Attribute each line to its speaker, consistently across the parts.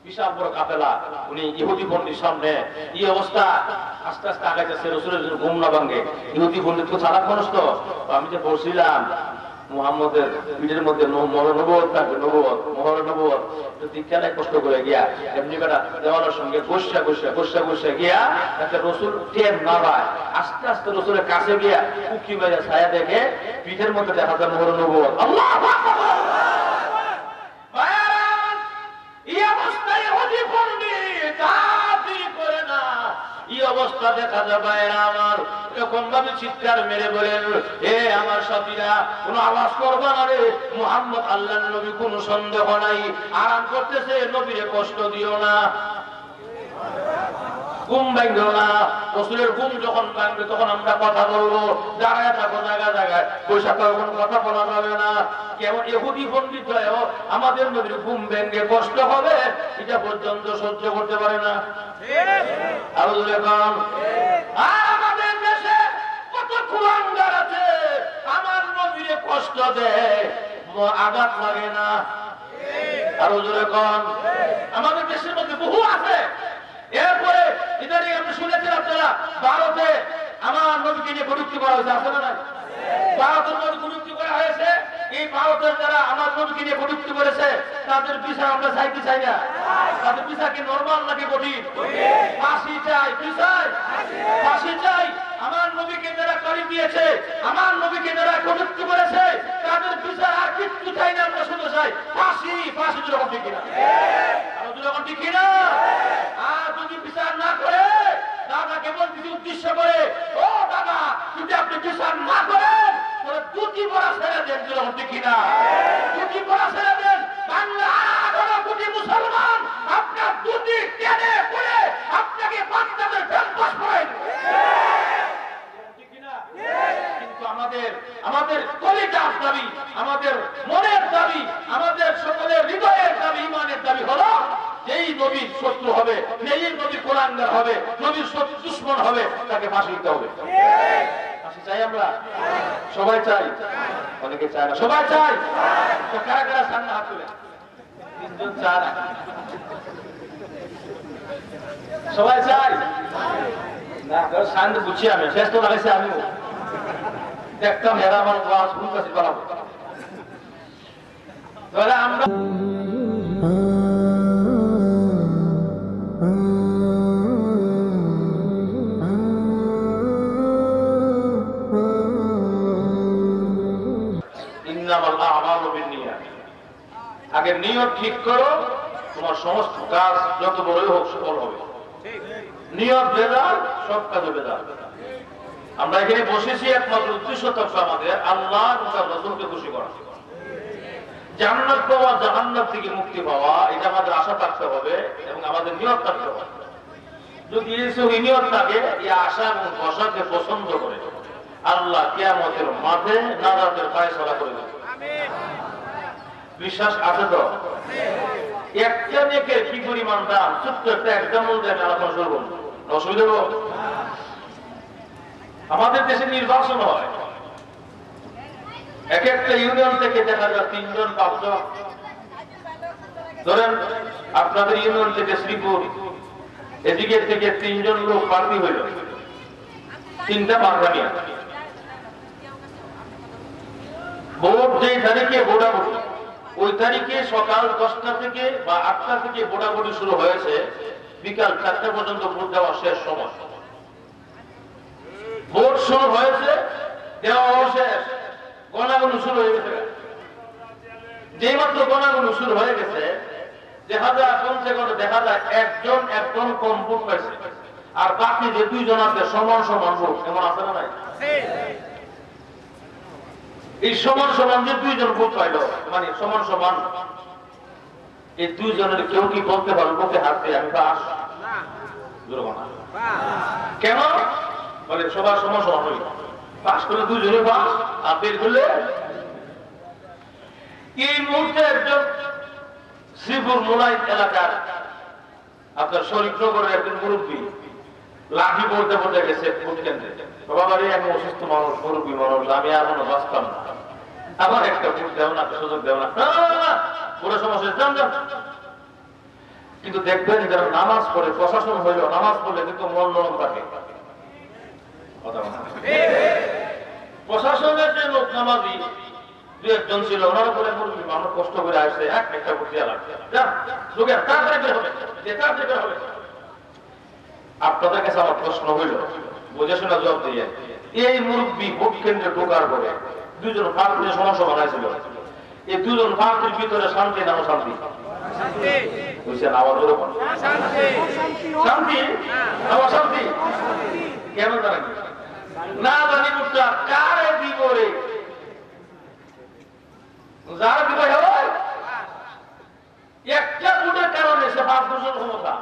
Speaker 1: বিশাল বড় কাফেলা, উনি ইহুদি পণ্ডিত সামনে এই অবস্থা, আস্তে আস্তে আগাইতেছে, রাসূলের জন্য ঘুম না ভাঙে। ইহুদি পণ্ডিত তো সারা মানুষ, তো আমি যে বলছিলাম মুহাম্মদের পিঠের মধ্যে নবুয়ত থাকবে, মোহর নবুয়ত, তো দীক্ষায় কষ্ট করে গিয়া এমনি বেটা দেওয়ালের সঙ্গে বসে গিয়া একটা রাসূল টের না পায়, আস্তে আস্তে রাসূলের কাছে গিয়া উকি মেরে ছায়া দেখে পিঠের মধ্যে দেখা যায় মোহর নবুয়ত। আল্লাহু আকবার। অবস্থা দেখা যাবে আমার, এরকম ভাবে চিৎকার মেরে বলেন, হে আমার সাথীরা, কোন আওয়াজ করবা না রে, মুহাম্মদ আল্লাহর নবী, কোন সন্দেহ নাই, আরাম করতেছে, নবীরে কষ্ট দিও না, ঘুম ভাঙবে না। রাসূলের ঘুম যখন ভাঙবে তখন আমরা কথা বলবো, দাঁড়ায় থাকো জায়গায়, পয়সা কোনো কথা বলা যাবে না। কেমন ইহুদি পণ্ডিত হয়েও আমাদের নবীর ঘুম ভেঙে কষ্ট হবে, এটা পর্যন্ত সহ্য করতে পারে না। আরো জোরে বল। আর আমাদের দেশে কত কুলাঙ্গার আছে, আমার নবীরে কষ্ট দেয়, আঘাত লাগে না। আরো জোরে বল। আমাদের দেশের মধ্যে বহু আছে। এরপরে ইদানিং আমরা শুনেছি আপনারা, ভারতে আমার নবীকে নিয়ে কটূক্তি করা হয়েছে, আছে না? ভারতের মধ্যে কটূক্তি করা হয়েছে। এই ভারতের যারা আমার নবীকে নিয়ে কটূক্তি করেছে, তাদের বিচার আমরা চাইতে চাই না। তাদের বিচার কি নরমাল নাকি কঠিন? ফাঁসি চাই, বিচার ফাঁসি চাই। আমার নবীকে যারা গালি দিয়েছে, আমার নবীকে যারা কটূক্তি করেছে, তাদের বিচার আর কিচ্ছু চাই না, আমরা শুনতে চাই ফাঁসি। ফাঁসি যখন ঠিক কিনা, যখন ঠিক কিনা। আর যদি বিচার না করে, দাদাকে বলতে উদ্দেশ্য করে, ও দাদা, যদি আপনি বিচার না করেন, তাহলে দুটি বড়া ছেড়ে দেন, যখন ঠিক কিনা, দুটি বড়া ছেড়ে দেন। বাংলা 18 কোটি মুসলমান আপনার দুটি টেনে পড়ে আপনাকে বাচ্চাদের ক্যাম্পাস পড়ায়। কিন্তু আমাদের কলিজার দাবি, আমাদের মনের দাবি, আমাদের সকলের হৃদয়ের দাবি, ইমানের দাবি হলো, যেই নবীর শত্রু হবে, যেই নবীর কুলাঙ্গার হবে, নবীর দুশমন হবে, তাকে ফাঁসি দিতে হবে। ফাঁসি চাই আমরা? সবাই চাই? অনেকে চায় না, সবাই চাই। তো কারা কারা সামনে হাত তুলে? 3 জন চায় না। সবাই চাই না? শান্ত বুঝছি আমি, শেষ তো লাগাইছি আমিও দেখতাম, এরা আমার ওয়াজ শুনতেছি বলাবো। তাহলে আমরা আগে নিয়ত ঠিক করো, তোমার সমস্ত কাজ যত বড়ই হোক সফল হবে। নিয়ত বেদাল, সব কাজে বেদাল। আমরা এখানে বসেছি একমাত্র উদ্দেশ্য থাকবে আমাদের আল্লাহ এবং তার রাসূলকে খুশি করা, জান্নাত পাওয়া, জাহান্নাম থেকে মুক্তি পাওয়া, এটা আমাদের আশা থাকতে হবে এবং আমাদের নিয়ত থাকতে হবে। যদি এই নিয়ত থাকে, এই আশা এবং ভরসাকে পছন্দ করে, আল্লাহ কিয়ামতের মাঠে নাজাতের ফয়সালা করে দেবে। বিশ্বাস আছে তো? একটা নেকের কি পরিমাণ দাম, ছোট্ট একটা এক্সাম্পল দিয়ে আমি আলোচনা শুরু করব, অসুবিধা হবে? আমাদের দেশে নির্বাচন হয়, এক একটা ইউনিয়ন থেকে দেখা যায় 3 জন 5 জন। ধরেন আপনাদের ইউনিয়ন থেকে শ্রীপুর, এদিকে থেকে 3 জন লোক প্রার্থী হইল, 3টা মার্কানিয়া। ভোট যেই তারিখে ভোটাভুটি, ওই তারিখে সকাল 10টা থেকে বা 8টা থেকে ভোটাভুটি শুরু হয়েছে, বিকাল 4টা পর্যন্ত ভোট দেওয়া শেষ সময়। ভোট শুরু হয়েছে, দেওয়া শেষ, গণাগুলো শুরু হয়ে গেছে। যেই মাত্র গণাগুলো শুরু হয়ে গেছে, দেখা যায় কমসে কম দেখা যায় একজন কম ভোট পাইছে, আর বাকি যে 2 জন আছে সমান সমান ভোট। এমন আছে না নাই? এই সমান সমান যে 2 জন ভোট পাইল, মানে সমান সমান, এই 2 জনের কেউ কি বলতে পারবে মুখে হাত দিয়ে আমি পাস? কেন বলে? সবার সমান সমান হইল, পাস করলে 2 জনে পাস, আর বের করলে। এই মুহূর্তে একজন শ্রীপুর মোলাই এলাকার আপনার শরীফনগরের একজন মুরব্বী লাঠি পড়তে পড়তে গেছে ভোট কেন্দ্রে। বাবা বাড়ি, আমি অসুস্থ মানুষ, মুরব্বী মানুষ, আমি আর কোনো বাঁচতাম না, আমার একটা ভোট দেও না, সুযোগ দেও না। পুরো সমস্যা কিন্তু দেখবেন যারা নামাজ পড়ে, প্রশাসন হইল নামাজ পড়লে কিন্তু মন নরম থাকে। প্রশাসনের যে লোক নামাজি দু একজন ছিল, ওনারা বলে মুরব্বী মানুষ কষ্ট করে আসছে, একটা করতে লাগছে, আপনাদের কাছে আমার প্রশ্ন হইল, বুঝে শোনা জবাব দিয়ে, এই মুরব্বী ভোট কেন্দ্রে ঢোকার পরে দুজন প্রার্থীর সমস্যা বানাইছিল, এই দুজন প্রার্থীর ভিতরে শান্তি না অশান্তি? বুঝছেন আওয়াজ ওরকম শান্তি না অশান্তি? কেন জানেন না? জানি মুখটা কারে দিব রে, যারা দিব একটা ভোটের কারণে সে 5 বছর ক্ষমতা,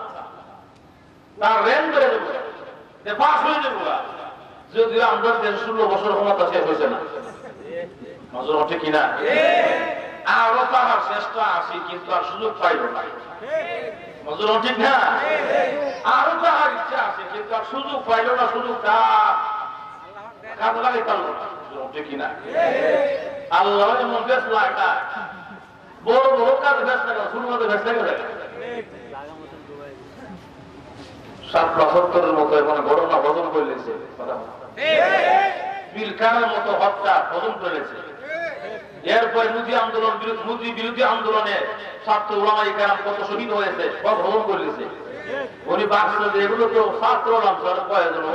Speaker 1: তার রেন বেড়ে দেবো, পাস হয়ে যাবো। যদিও আমরা 16 বছর ক্ষমতা শেষ হয়েছে না, নজর ওঠে কিনা? আরো তাহার চেষ্টা আছে, কিন্তু আর সুযোগ পাইল না, নজর ঠিক না? আরো তাহার ইচ্ছা আছে, কিন্তু আর সুযোগ পাইল না, সুযোগটা কাজে লাগে পারল না, ঠিক কিনা? আল্লাহ এমন বেশ লাগা বড় বড় কাজে ব্যস্ত থাকে, শুরু মধ্যে ব্যস্ত থাকে 7-75 মতো এখন ঘটনা ভজন করেছে, পিলকারের মতো হত্যা ভজন করেছে। এরপরে মুদি বিরোধী আন্দোলনে ছাত্র ওলামায়ে কেরাম কত শহীদ হয়েছে, সব ভজন করেছে। উনি বাঁচল যে এগুলো তো ছাত্র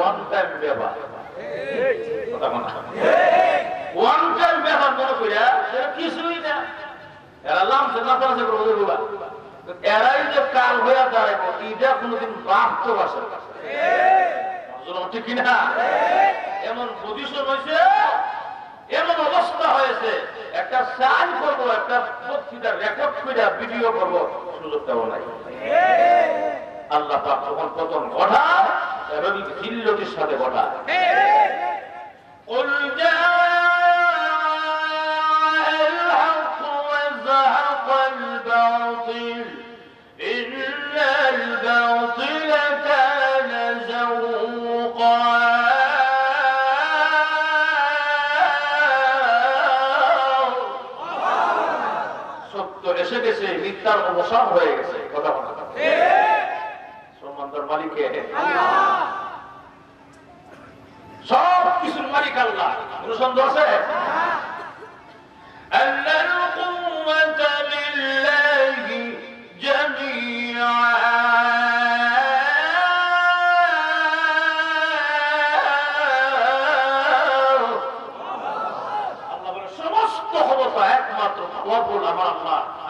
Speaker 1: ওয়ান টাইম ব্যাপার, ওয়ান টাইম ব্যাপার মনে করিয়া কিছুই না, এরা লামছে নাচানাচি করবো, এরাই যে কাল হইয়া দাঁড়াবো এটা কোনোদিন বাস্তব আসে ঠিক কিনা? এমন পজিশন হয়েছে, এমন অবস্থা হয়েছে, একটা সাইন করবো, একটা পত্রিকা রেকর্ড করে ভিডিও করবো, সুযোগটাও নাই। আল্লাহ পাক যখন পতন ঘটায় এবং জিল্লতির সাথে ঘটায়। এসে গেছে, মিথ্যার অবসান হয়ে গেছে, কথা বলা সম্মানদার মালিকে সব কিছুর মালিক আল্লাহ, কোন সন্দেহ আছে?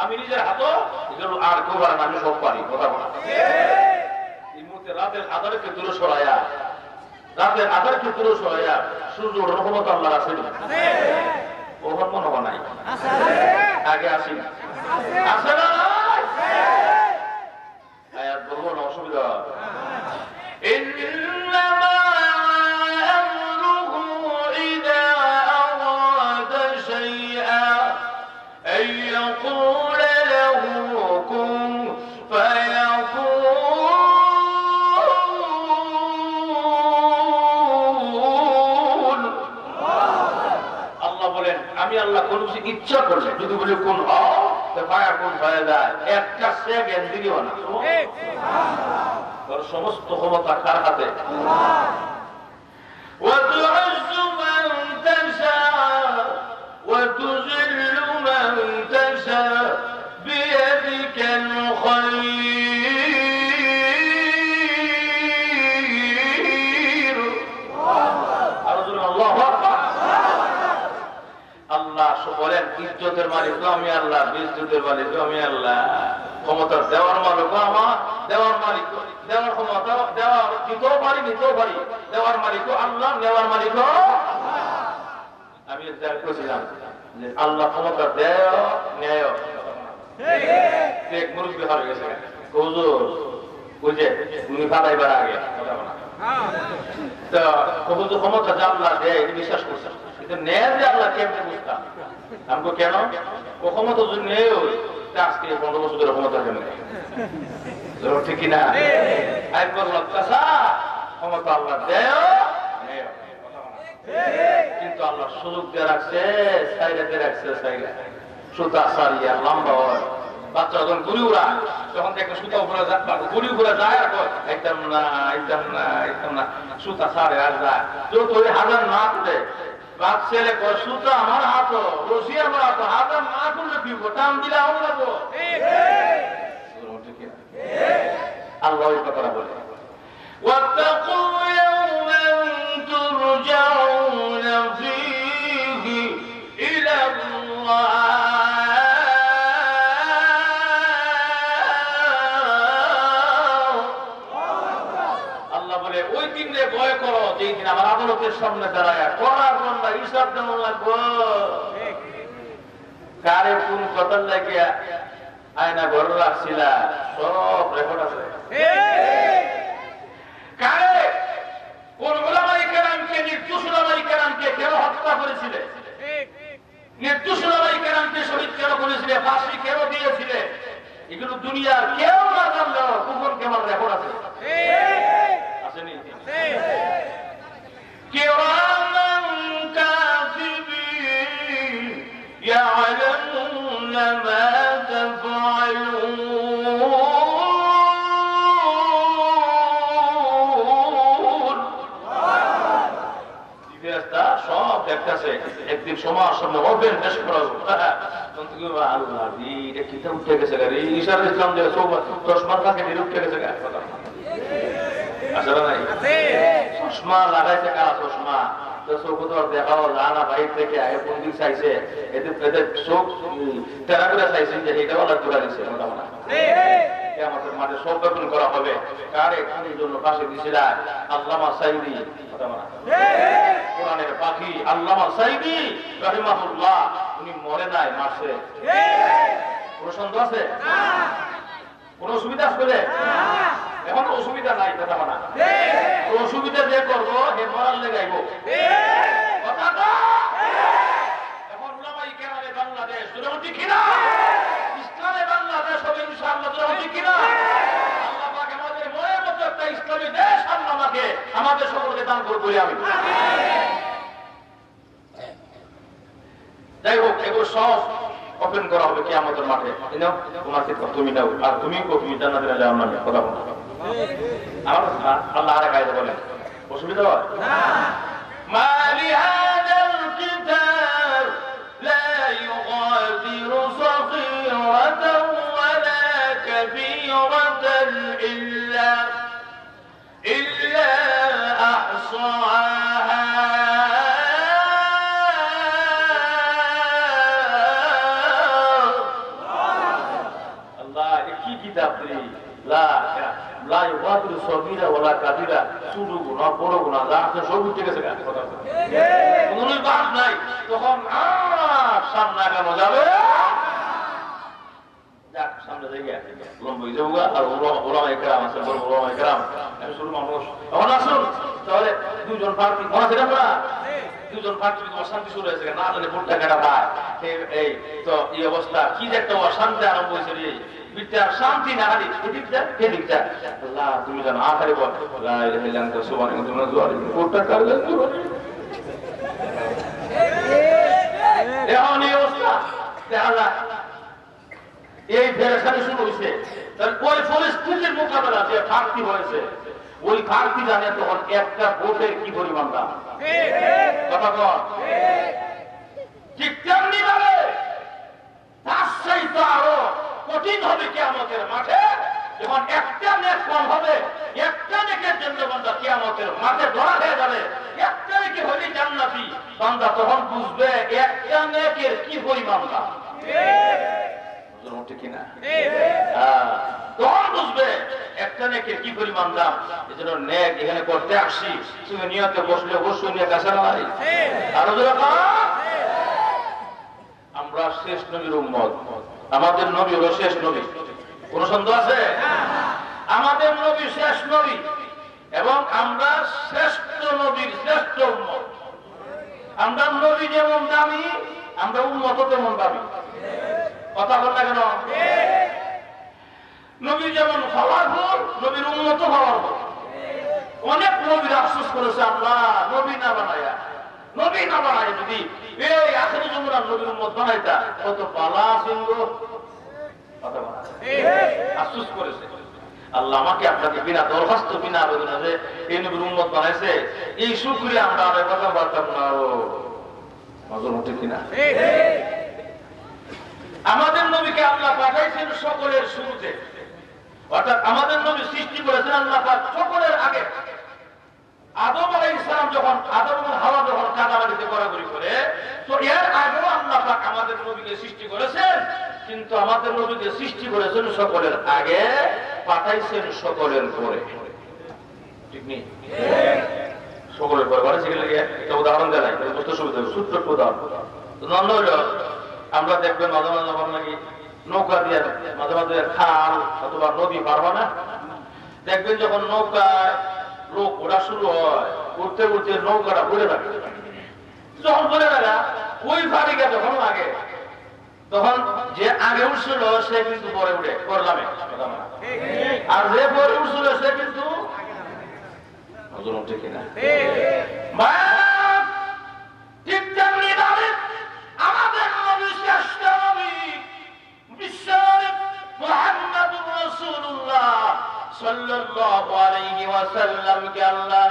Speaker 1: আমি নিজের হাত আর কেউ পারেন, আমি সব পারি, কথা বলা। এই মুহূর্তে রাতের আধারকে দূরে সরাইয়া, রাতের আধারকে দূরে সরাইয়া সূর্য রহমত আল্লাহ আছে, ওখান মনে হয় নাই, আগে আসি আছে না? আয়াত বলবো না, অসুবিধা? আমি আল্লাহ কোন কিছু ইচ্ছা করলে যদি বলি কোন কোন হয়ে যায়, একটা সেকেন্ড দিও না, সমস্ত ক্ষমতা কার হাতে? বলেন ইজ্জতের মালিক আমি আল্লাহ, বিজ্জতের মালিক আমি আল্লাহ, ক্ষমতা দেওয়ার মালিক আমার, দেওয়ার মালিক, দেওয়ার ক্ষমতা দেওয়া দিতেও পারি নিতেও পারি, দেওয়ার মালিক আল্লাহ, নেওয়ার মালিক আমি বলছিলাম যে আল্লাহ ক্ষমতা দেয় নেয়। এক মুরব্বী হারে গেছে, হুজুর বুঝে উনি ফাটাইবার আগে তো হুজুর ক্ষমতা যে আল্লাহ দেয় বিশ্বাস করছে, কিন্তু নেয় যে আল্লাহ কেমনে বুঝতাম আমাকে কেন ও ক্ষমতা যদি নেই আজকে 15 বছর ধরে ক্ষমতা কেন ঠিক কিনা? আমি বললাম চাষা ক্ষমতা আল্লাহ দেয়, কিন্তু আল্লাহ সুযোগ দিয়ে রাখছে, সাইডে রাখছে, সাইডে সুতা সারিয়া লম্বা হয়, বাচ্চা যখন গুড়ি উড়া তখন একটা সুতা উপরে গুড়ি উপরে যায় আর একদম না একদম না একদম না সুতা ছাড়ে আর যায় তো তুই হাজার না তুলে বাপ ছেলে সুতা আমার হাত রশি আমার হাত হাজার না করলে কি টান দিলে আমার যাবো আল্লাহ ওই কথাটা বলে واتقوا يوما ترجعون فيه إلى الله আল্লাহ বলে ওই দিনে ভয় করো যেই দিন আমার আদালতের সামনে দাঁড়ায় করার বন্ধা হিসাব দেওয়া লাগবো কারে কোন কথার লাগিয়া আয়না ঘর রাখছিলা সব রেকর্ড আছে কারে কোন ওলামায়ে কেরামকে নির্দোষ ওলামায়ে কেরামকে কেন হত্যা করেছিলে নির্দোষ ওলামায়ে কেরামকে শহীদ কেন করেছিলে ফাঁসি কেন দিয়েছিলে এগুলো দুনিয়ার কেউ না জানলেও কুকুর কেমন রেকর্ড আছে আসেনি কিরামান কাতিবিন ইয়ালামুনা মা তাফআলুন সব দেখতেছে একদিন সমাজ সামনে ওপেন দেশ করা আল্লাহ এটা কিতাব উঠে গেছে গাড়ি ঈশার ইসলাম যে 10 মাস আগে উঠে গেছে গাড়ি আসলে নাই চশমা লাগাইছে কারা চশমা দেখাও জানা বাইর থেকে আগে কোন দিক চাইছে এদের চোখ তেরা করে চাইছেন যে এটা ওলা তোলা দিচ্ছে আমাদের মাঝে সব বেতন করা হবে কার এখানের জন্য পাশে দিয়েছিল আল্লামা সাইদি কোরআনের পাখি আল্লামা সাইদি রাহিমাহুল্লাহ উনি মরে নাই মারছে কোন সন্দেহ আছে কোন অসুবিধা আসবে এখন অসুবিধা নাই কথা মানা অসুবিধা যে করবো হে মরার লেগাইব এখন উলামায়ে কেরামে বাংলাদেশ দুর্নীতি কিনা ইসলামে বাংলাদেশ হবে ইনশাআল্লাহ দুর্নীতি কিনা আল্লাহ পাক আমাদের মনের মতো একটা ইসলামী দেশ আল্লাহ আমাকে আমাদের সকলকে দান করুন বলি আমি যাই হোক এগুলো সব ওপেন করা হবে কিয়ামতের মাঠে তোমাকে তুমি নাও আর তুমি জান্নাতে যাও না কথা বলো আমার আল্লাহ আর কায়দা বলেন অসুবিধা হয় না মা লিহাদাল কিতাব লা ইউগাদিরু সাগীরাতান ওয়ালা কাবীরাতান ইল্লা আহসাহা আল্লাহ কি কিতাব রে লা ইউগাদিরু সাগীরা ওয়ালা কাবীরা ছোট গুনাহ বড় গুনাহ যা আছে সব উঠে গেছে কথা কোনো বাদ নাই তখন সামনে আগানো যাবে যাক সামনে যাইয়া লম্বই যাওগা আর ওলামায়ে কেরাম আছে বড় ওলামায়ে কেরাম আমি শুরু মানুষ এখন আসুন তাহলে দুজন প্রার্থী কোন আছে না দুজন প্রার্থী তোমার শান্তি শুরু হয়েছে না জানে ভোটটা কেটে পায় এই তো এই অবস্থা কি যে একটা অশান্তি আরম্ভ হয়েছে রে বিটার শান্তি না হারি এদিকটা আল্লাহ তুমি জানো আখারে বল লা ইলাহা ইল্লা আনতা সুবহানাকা তুমি জোয়ার ভোটটা কাটলেন এখন এই অবস্থা আল্লাহ এই ফেরেশতানি শুরু হয়েছে তার ওই পরিস্থিতির মোকাবেলা যে প্রার্থী হয়েছে ওই প্রার্থী জানে তখন একটা ভোটের কি পরিমাণ দাম কথা কন ঠিক তেমনি ভাবে তার চাইতে আরো কঠিন হবে কিয়ামতের মাঠে যখন একটা নেক কম হবে একটা নেকের জন্য বান্দা কিয়ামতের মাঠে ধরা হয়ে যাবে একটা নেকি হলে জান্নাতি বান্দা তখন বুঝবে একটা নেকের কি পরিমাণ দাম ঠিক কিনা তখন বুঝবে একটা নেকের কি পরিমাণ দাম এজন্য নেক এখানে করতে আসছি তুমি নিয়তে বসলে অবশ্যই নিয়ে কাছে নাই আরো আমরা শেষ নবীর উম্মত আমাদের নবী হলো শেষ নবী কোন সন্দেহ আছে আমাদের নবী শেষ নবী এবং আমরা শ্রেষ্ঠ নবীর শ্রেষ্ঠ উম্মত আমরা নবী যেমন দামি আমরা উম্মত তেমন দামি কথা বল না কেন নবী যেমন পাওয়ারফুল নবীর উম্মত পাওয়ারফুল অনেক নবীর আফসোস করেছে আল্লাহ নবী না বানায় যদি এই আখেরি জমরার নবীর উম্মত বানাইতা কত পালা সিংহ কথা বলা আফসোস করেছে আল্লাহ আমাকে আপনাকে বিনা দরখাস্ত বিনা আবেদনে এই নবীর উম্মত বানাইছে, এই শুকরিয়া আমরা আদায় করতে পারতাম না। নজর হচ্ছে কিনা? আমাদের নবীকে আল্লাহ পাঠাইছেন সকলের শুরুতে, অর্থাৎ আমাদের নবী সৃষ্টি করেছেন আল্লাহ পাক সকলের আগে। আদম আলাইহিস সালাম যখন আদম এবং হাওয়া যখন কাদামাটিতে গড়াগড়ি করে, তো এর আগেও আল্লাহ পাক আমাদের নবীকে সৃষ্টি করেছেন, কিন্তু আমাদের নবীকে সৃষ্টি করেছেন সকলের আগে, পাঠাইছেন সকলের পরে। ঠিক নেই? সকলের পরে মানে সেখানে একটা উদাহরণ দেয় নাই, বুঝতে সুবিধা হবে, ছোট্ট উদাহরণ। আমরা দেখবেন মাঝে মাঝে যখন নাকি নৌকা দিয়ে মাঝে মাঝে খাল অথবা নদী পার হয় না, দেখবেন যখন নৌকায় লোক ওঠা শুরু হয়, উঠতে উঠতে নৌকাটা ঘুরে থাকে, যখন ঘুরে থাকা ওই ফাড়িকে যখন লাগে, তখন যে আগে উঠছিল সে কিন্তু পরে উঠে করলামে, আর যে পরে উঠছিল সে কিন্তু ঠিক কিনা? ঠিক তেমনি আমাদের নবী শ্রেষ্ঠ নবী বিশ্বের মুহাম্মদুর রাসূলুল্লাহ সাল্লাল্লাহু আলাইহি ওয়াসাল্লামকে আল্লাহ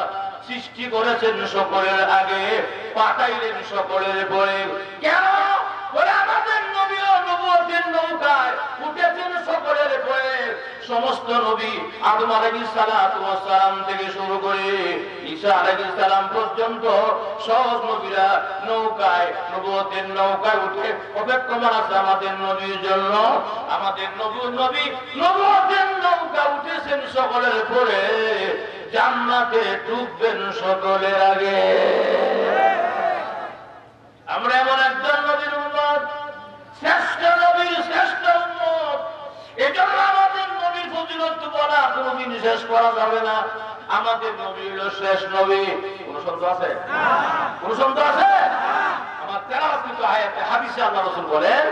Speaker 1: সৃষ্টি করেছেন সকলের আগে, পাঠাইলেন সকলের পরে। কেন? বলে আমাদের নবীও নবুয়তের নৌকায় উঠেছেন সকলের পরে। সমস্ত নবী আদম আলাইহিস সালাতু ওয়াস সালাম থেকে শুরু করে ঈসা আলাইহিস সালাম পর্যন্ত সব নবীরা নৌকায় নবুয়তের নৌকায় উঠে অপেক্ষমান আছে আমাদের নবীর জন্য। আমাদের নবী নবুয়তের নৌকা উঠেছেন সকলের পরে, জান্নাতে ঢুকবেন সকলের আগে। আমরা এমন একজন নবীর উম্মত, শ্রেষ্ঠ নবীর শ্রেষ্ঠ উম্মত। এজন্য আমাদের নবীর ফজিলত বলা কোনদিন শেষ করা যাবে না। আমাদের নবী হলো শেষ নবী। কোন সন্দেহ আছে? কোন সন্দেহ আছে? আমার তেলাওয়াতকৃত আয়াতে হাদিসে আল্লাহ রাসূল বলেন,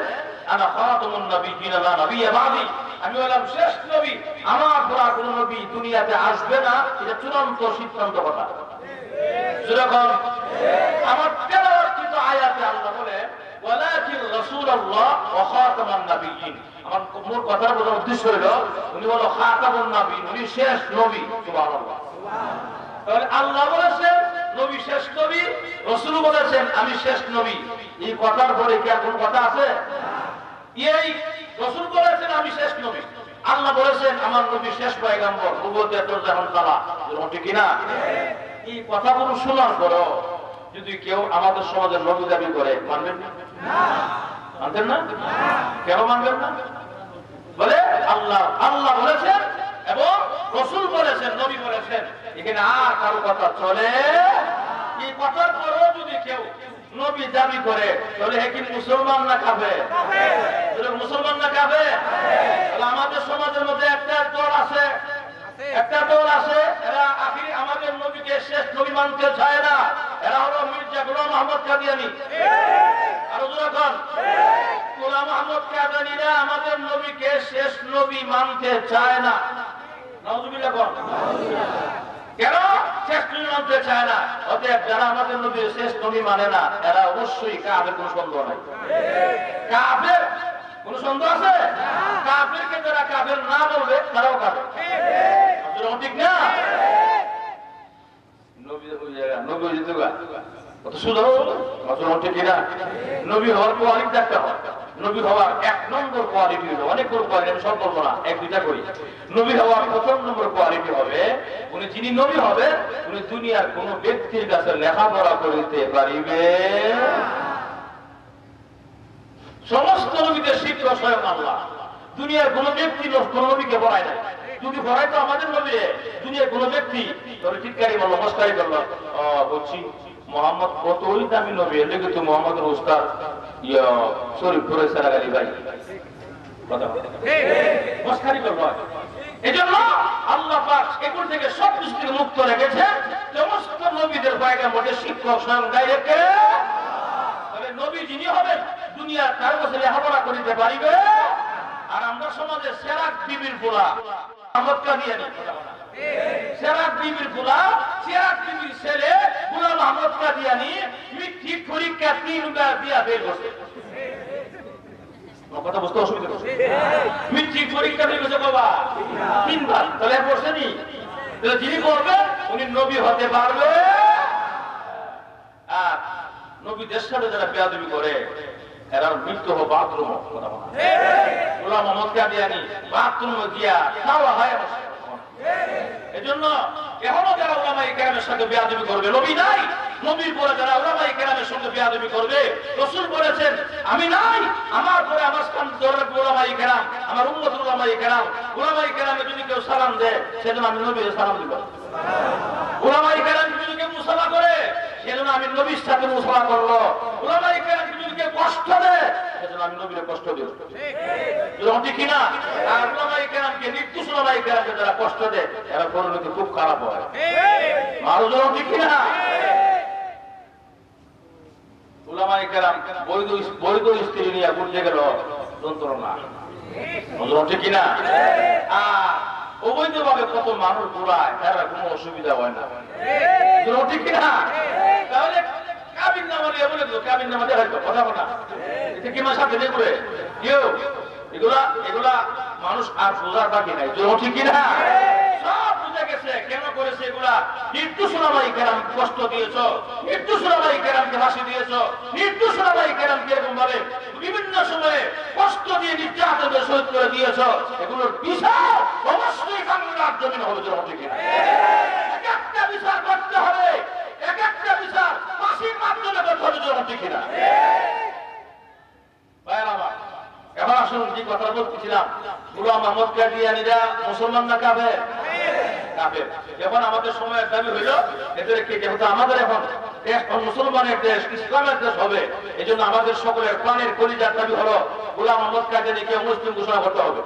Speaker 1: আনা খাতামুন নাবিয়্যিন লা নাবিয়্যা বাদি, আমি হলাম শেষ নবী, আমার পর আর কোন নবী দুনিয়াতে আসবে না। এটা চূড়ান্ত সিদ্ধান্ত কথা। যেরকম আমার তেলাওয়াতকৃত আয়াতে আল্লাহ বলে, ওয়ালাকিন রাসূলুল্লাহ ওয়া খাতামান নাবিয়্যিন। আমার মূল কথার বোঝার উদ্দেশ্য হলো উনি হলো খাতামুন নাবিয়্যিন, উনি শেষ নবী। সুবহানাল্লাহ। তাহলে আল্লাহ বলেছেন নবী শেষ নবী, রাসূল বলেছেন আমি শেষ নবী। এই কথার পরে কি আর কোন কথা আছে? এই রাসূল বলেছেন আমি শেষ নবী, আল্লাহ বলেছেন আমার নবী শেষ পয়গম্বর, নবুয়তের দরজা এখন তালা। ঠিক কি না? এই কথাগুলো শোনার পরও যদি কেউ আমাদের সমাজের নবী দাবি করে, মানবেন না? মানবেন না? কেন মানবেন না? বলে আল্লাহ বলেছেন এবং রাসূল বলেছেন, নবী বলেছেন, এখানে আর কারো কথা চলে। এই কথার পরও যদি কেউ নবী দাবি করে, তাহলে কি মুসলমান না কাফের? মুসলমান না কাফের? আমাদের সমাজের মধ্যে একটা দল আছে, এরা আখির আমাদের নবীকে শেষ নবী মানতে চায় না। এরা হলো মির্জা গোলাম আহমদ কাদিয়ানী। আরো যখন গোলাম আহমদ কাদিয়ানীরা আমাদের নবীকে শেষ নবী মানতে চায় না। নাউযুবিল্লাহ বল। কেন শেষ নবী মানতে চায় না? অতএব যারা আমাদের নবীর শেষ নবী মানে না, এরা অবশ্যই কাফের, কোনো সন্দেহ নাই। কাফের কোন সন্দেহ আছে? কাফেরকে যারা কাফের না বলবে তারাও কাফের। ঠিক না? নবী হওয়ার কোয়ালিটি দেখতে হয়। নবী হওয়ার 1 নম্বর কোয়ালিটি হলো, অনেকগুলো কোয়ালিটি আমি সব বলবো না, 1-2টা করি। নবী হওয়ার 1ম নম্বর কোয়ালিটি হবে, উনি যিনি নবী হবে উনি দুনিয়ার কোন ব্যক্তির কাছে লেখাপড়া করিতে পারিবে। সমস্ত নবীদের শিক্ষক স্বয়ং আল্লাহ। দুনিয়ার কোন ব্যক্তি কোন নবীকে পড়ায় না। যদি পড়াই তো আমাদের নবী, দুনিয়ার কোন ব্যক্তি তোর টিটকারি বললো, মস্কারি করলো, বলছি মোহাম্মদ কতই দামি নবী, এলে কিন্তু মোহাম্মদের উস্তাদ শরীফপুরের সারাগারি ভাই মস্কারি করলো। এই জন্য আল্লাহ পাক এগুলো থেকে সব কিছু থেকে মুক্ত রেখেছে। সমস্ত নবীদের পয়গম্বরের শিক্ষক স্বয়ং ডাইরেক্ট। তবে নবী যিনি হবেন দুনিয়ার কারো কাছে লেখাপড়া করিতে পারিবে। আর আমরা সমাজে সেরাক বিবির পোলা আহমদ কাদিয়ানী, সেরাক বিবির পোলা, সেরাক বিবির ছেলে গোলাম আহমদ কাদিয়ানী ঠিক পরীক্ষা 3 বার দিয়া বের করছে। কথা বুঝতে অসুবিধা হচ্ছে? মেট্রিক পরীক্ষা দিয়ে গেছে বাবা 3 বার, তাহলে আর পড়ছেনি? তাহলে যিনি করবে উনি নবী হতে পারবে। আর নবীদের সাথে যারা বেয়াদবি করে এরা মৃত্যু হবে বাথরুম। গোলাম মোহাম্মদ কাদিয়ানী বাথরুমে গিয়া খাওয়া হয়। এজন্য এখনো যারা উলামায়ে কেরামের সাথে বেয়াদবি করবে, নবী নাই, নবীর পরে যারা উলামায়ে কেরামের সঙ্গে বেয়াদবি করবে, রাসূল বলেছেন আমি নাই, আমার পরে আমার স্থান ধরে উলামায়ে কেরাম, আমার উম্মত উলামায়ে কেরাম। উলামায়ে কেরামে যদি কেউ সালাম দেয় সেজন্য আমি নবীর সালাম দিব। উলামায়ে কেরাম যদি কেউ মুসাফা করে সেজন্য আমি নবীর সাথে মুসাফা করলো। উলামায়ে কেরাম যদি কেউ কষ্ট দেয় সেজন্য আমি নবীর কষ্ট দেব। ঠিক কিনা? আর উলামায়ে কেরামকে নির্দোষ উলামায়ে কেরামকে যারা কষ্ট দেয় এরা পরিণতি খুব খারাপ হয়। মানুষজন ঠিক কিনা? উলামায়ে কেরাম বৈধ স্ত্রী নিয়ে ঘুরতে গেল যন্ত্রণা। ঠিক কিনা? অবৈধভাবে কত মানুষ ঘুরায়, তারা কোনো অসুবিধা হয় না। ঠিক কিনা? তাহলে কাবিন নামা দিয়ে বলে দিল, কাবিন নামা দিয়ে হয়তো কথা বলা এটা কি মার সাথে দেখবে কেউ? এগুলা মানুষ আর বোঝার বাকি নাই। ঠিক কিনা? সব বুঝে গেছে কেন করেছে এগুলা। নির্দোষ উলামায়ে কেরাম কষ্ট দিয়েছ, নির্দোষ উলামায়ে কেরামকে ফাঁসি দিয়েছ, নির্দোষ উলামায়ে কেরামকে এরকম ভাবে বিভিন্ন সময়ে কষ্ট দিয়ে নির্যাতন শহীদ করে দিয়েছ। এগুলোর বিচার অবশ্যই বাংলার জমিন হবে। ঠিক কিনা? এক একটা বিচার করতে হবে, এক একটা বিচার ফাঁসির মাধ্যমে করতে হবে। ঠিক কিনা? এখন আসুন যে কথা বলতেছিলাম, গোলাম মোহাম্মদ কাদিয়ানীরা মুসলমান না কাফের? কাফের। এখন আমাদের সময়ের দাবি হইল এদের কি যেহেতু আমাদের এখন দেশ মুসলমানের দেশ, ইসলামের দেশ হবে, এই জন্য আমাদের সকলের প্রাণের কলিজার দাবি হলো গোলাম মোহাম্মদ কাদিয়ানীকে মুসলিম ঘোষণা করতে হবে।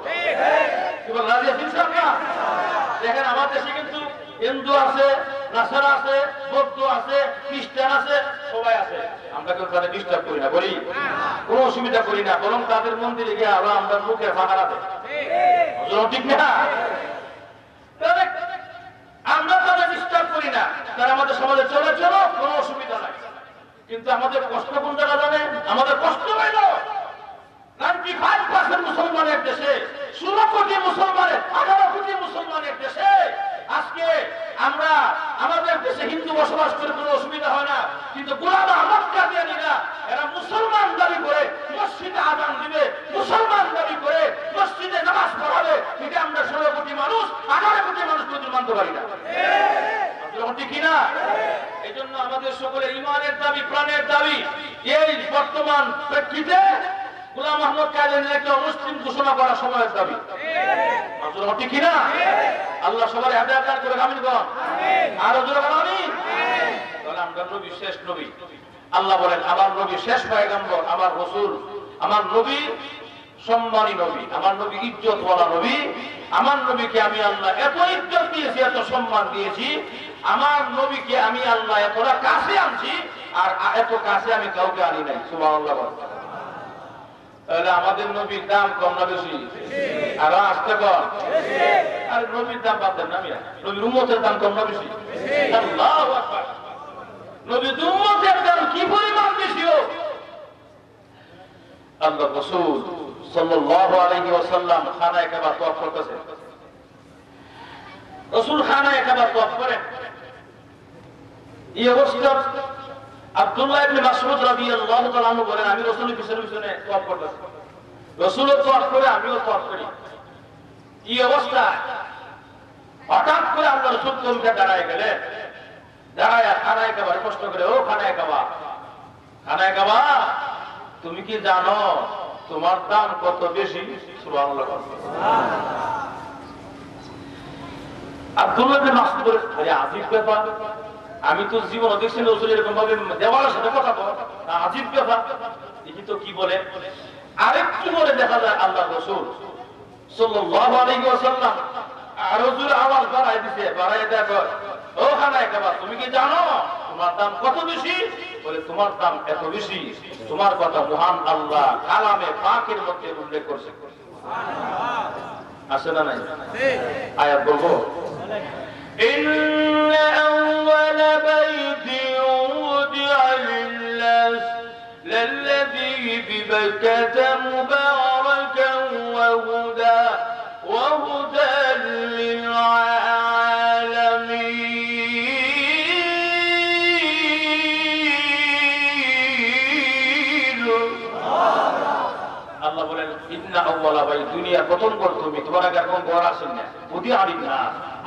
Speaker 1: কি বল রাজি আছেন আপনারা? দেখেন আমার দেশে কিন্তু হিন্দু আছে, নাসারা আছে, বৌদ্ধ আছে, খ্রিস্টান আছে, সবাই আছে। আমরা কেউ তাদের ডিস্টার্ব করি না, করি কোনো অসুবিধা করি না, বরং তাদের মন্দিরে গিয়ে আরো আমরা মুখে ফাঁকা রাখে। ঠিক না? আমরা তাদের ডিস্টার্ব করি না, তারা আমাদের সমাজে চলে চলো, কোনো অসুবিধা নাই। কিন্তু আমাদের কষ্ট কোন জায়গা জানে? আমাদের কষ্ট হইল 95% মুসলমানের দেশে, 16 কোটি মুসলমানের, 18 কোটি মুসলমানের দেশে আজকে আমরা আমাদের দেশে হিন্দু বসবাস করে কোনো অসুবিধা হয় না। কিন্তু গোলাম মোহাম্মদ কাদিয়ানীরা এরা মুসলমান দাবি করে মসজিদে আযান দিবে, মুসলমান দাবি করে মসজিদে নামাজ পড়াবে। এটা আমরা 16 কোটি মানুষ, 18 কোটি মানুষ কিন্তু মানতে পারি না। ঠিক কিনা? এই জন্য আমাদের সকলের ইমানের দাবি, প্রাণের দাবি, এই বর্তমান প্রেক্ষিতে গোলাম মোহাম্মদ কাদিয়ানীকে মুসলিম ঘোষণা করা সময়ের দাবি। ঠিক কিনা? আল্লাহ সবার হেদায়েত দান করে। আমিন বল। আরো জোরে বল আমিন। তাহলে আমরা নবী শেষ নবী। আল্লাহ বলেন আমার নবী শেষ পয়গম্বর, আমার রাসূল, আমার নবী সম্মানী নবী, আমার নবী ইজ্জতওয়ালা নবী। আমার নবীকে আমি আল্লাহ এত ইজ্জত দিয়েছি, এত সম্মান দিয়েছি। আমার নবীকে আমি আল্লাহ এতটা কাছে আনছি, আর এত কাছে আমি কাউকে আনি নাই। সুবহানাল্লাহ। তাহলে আমাদের নবীর দাম কম না বেশি? আর আসতে কম। আর নবীর দাম বাদ দেন না, নবীর উম্মতের দাম কম না বেশি? আল্লাহু আকবার। নবীর উম্মতের দাম কি পরিমাণ বেশি হোক, আল্লাহ রাসূল সাল্লাল্লাহু আলাইহি ওয়াসাল্লাম খানায়ে কাবা তওয়াফ করতেছেন। রাসূল খানায়ে কাবা তওয়াফ করেন, এই অবস্থা আব্দুল্লাহ ইবনে মাসউদ রাদিয়াল্লাহু তাআলা আনহু বলেন আমি রাসূলের পিছনে পিছনে তওয়াফ করতেছি। রাসূলও তওয়াফ করে, আমিও তওয়াফ করি। এই অবস্থা হঠাৎ করে আল্লাহ রাসূল তলকে দাঁড়ায় গেলেন। দাঁড়ায় খানায়ে কাবার প্রশ্ন করে, ও খানায়ে কাবা, খানায়ে কাবা তুমি কি জানো তোমার দাম কত বেশি? সুবহানাল্লাহ। আব্দুল্লাহ ইবনে মাসউদ বলেন আরে আজীব ব্যাপার, আমি তো জীবন দেখছি রাসূল এরকম ভাবে দেওয়ালের সাথে কথা বলে, আজীব ব্যাপার, দেখি তো কি বলে। আরেকটু পরে দেখা যায় আল্লাহ রাসূল সাল্লাল্লাহু আলাইহি ওয়াসাল্লাম রাসূল আওয়াজ বাড়ায় দিতে, বাড়ায় দেখো ও খানায়ে কাবা তুমি কি জানো তোমার দাম কত বেশি? বলে তোমার দাম এত বেশি, তোমার কথা মহান আল্লাহ কালামে পাকের মধ্যে উল্লেখ করছে। সুবহানাল্লাহ। আছে না নাই? আয়াত বলবো, إن أول بيت وضع للناس للذي ببكة مباركا বলা ভাই দুনিয়ার প্রথম ঘর তুমি, তোমার আগে এখন ঘর আসেন না, বুদ্ধি আনিন না,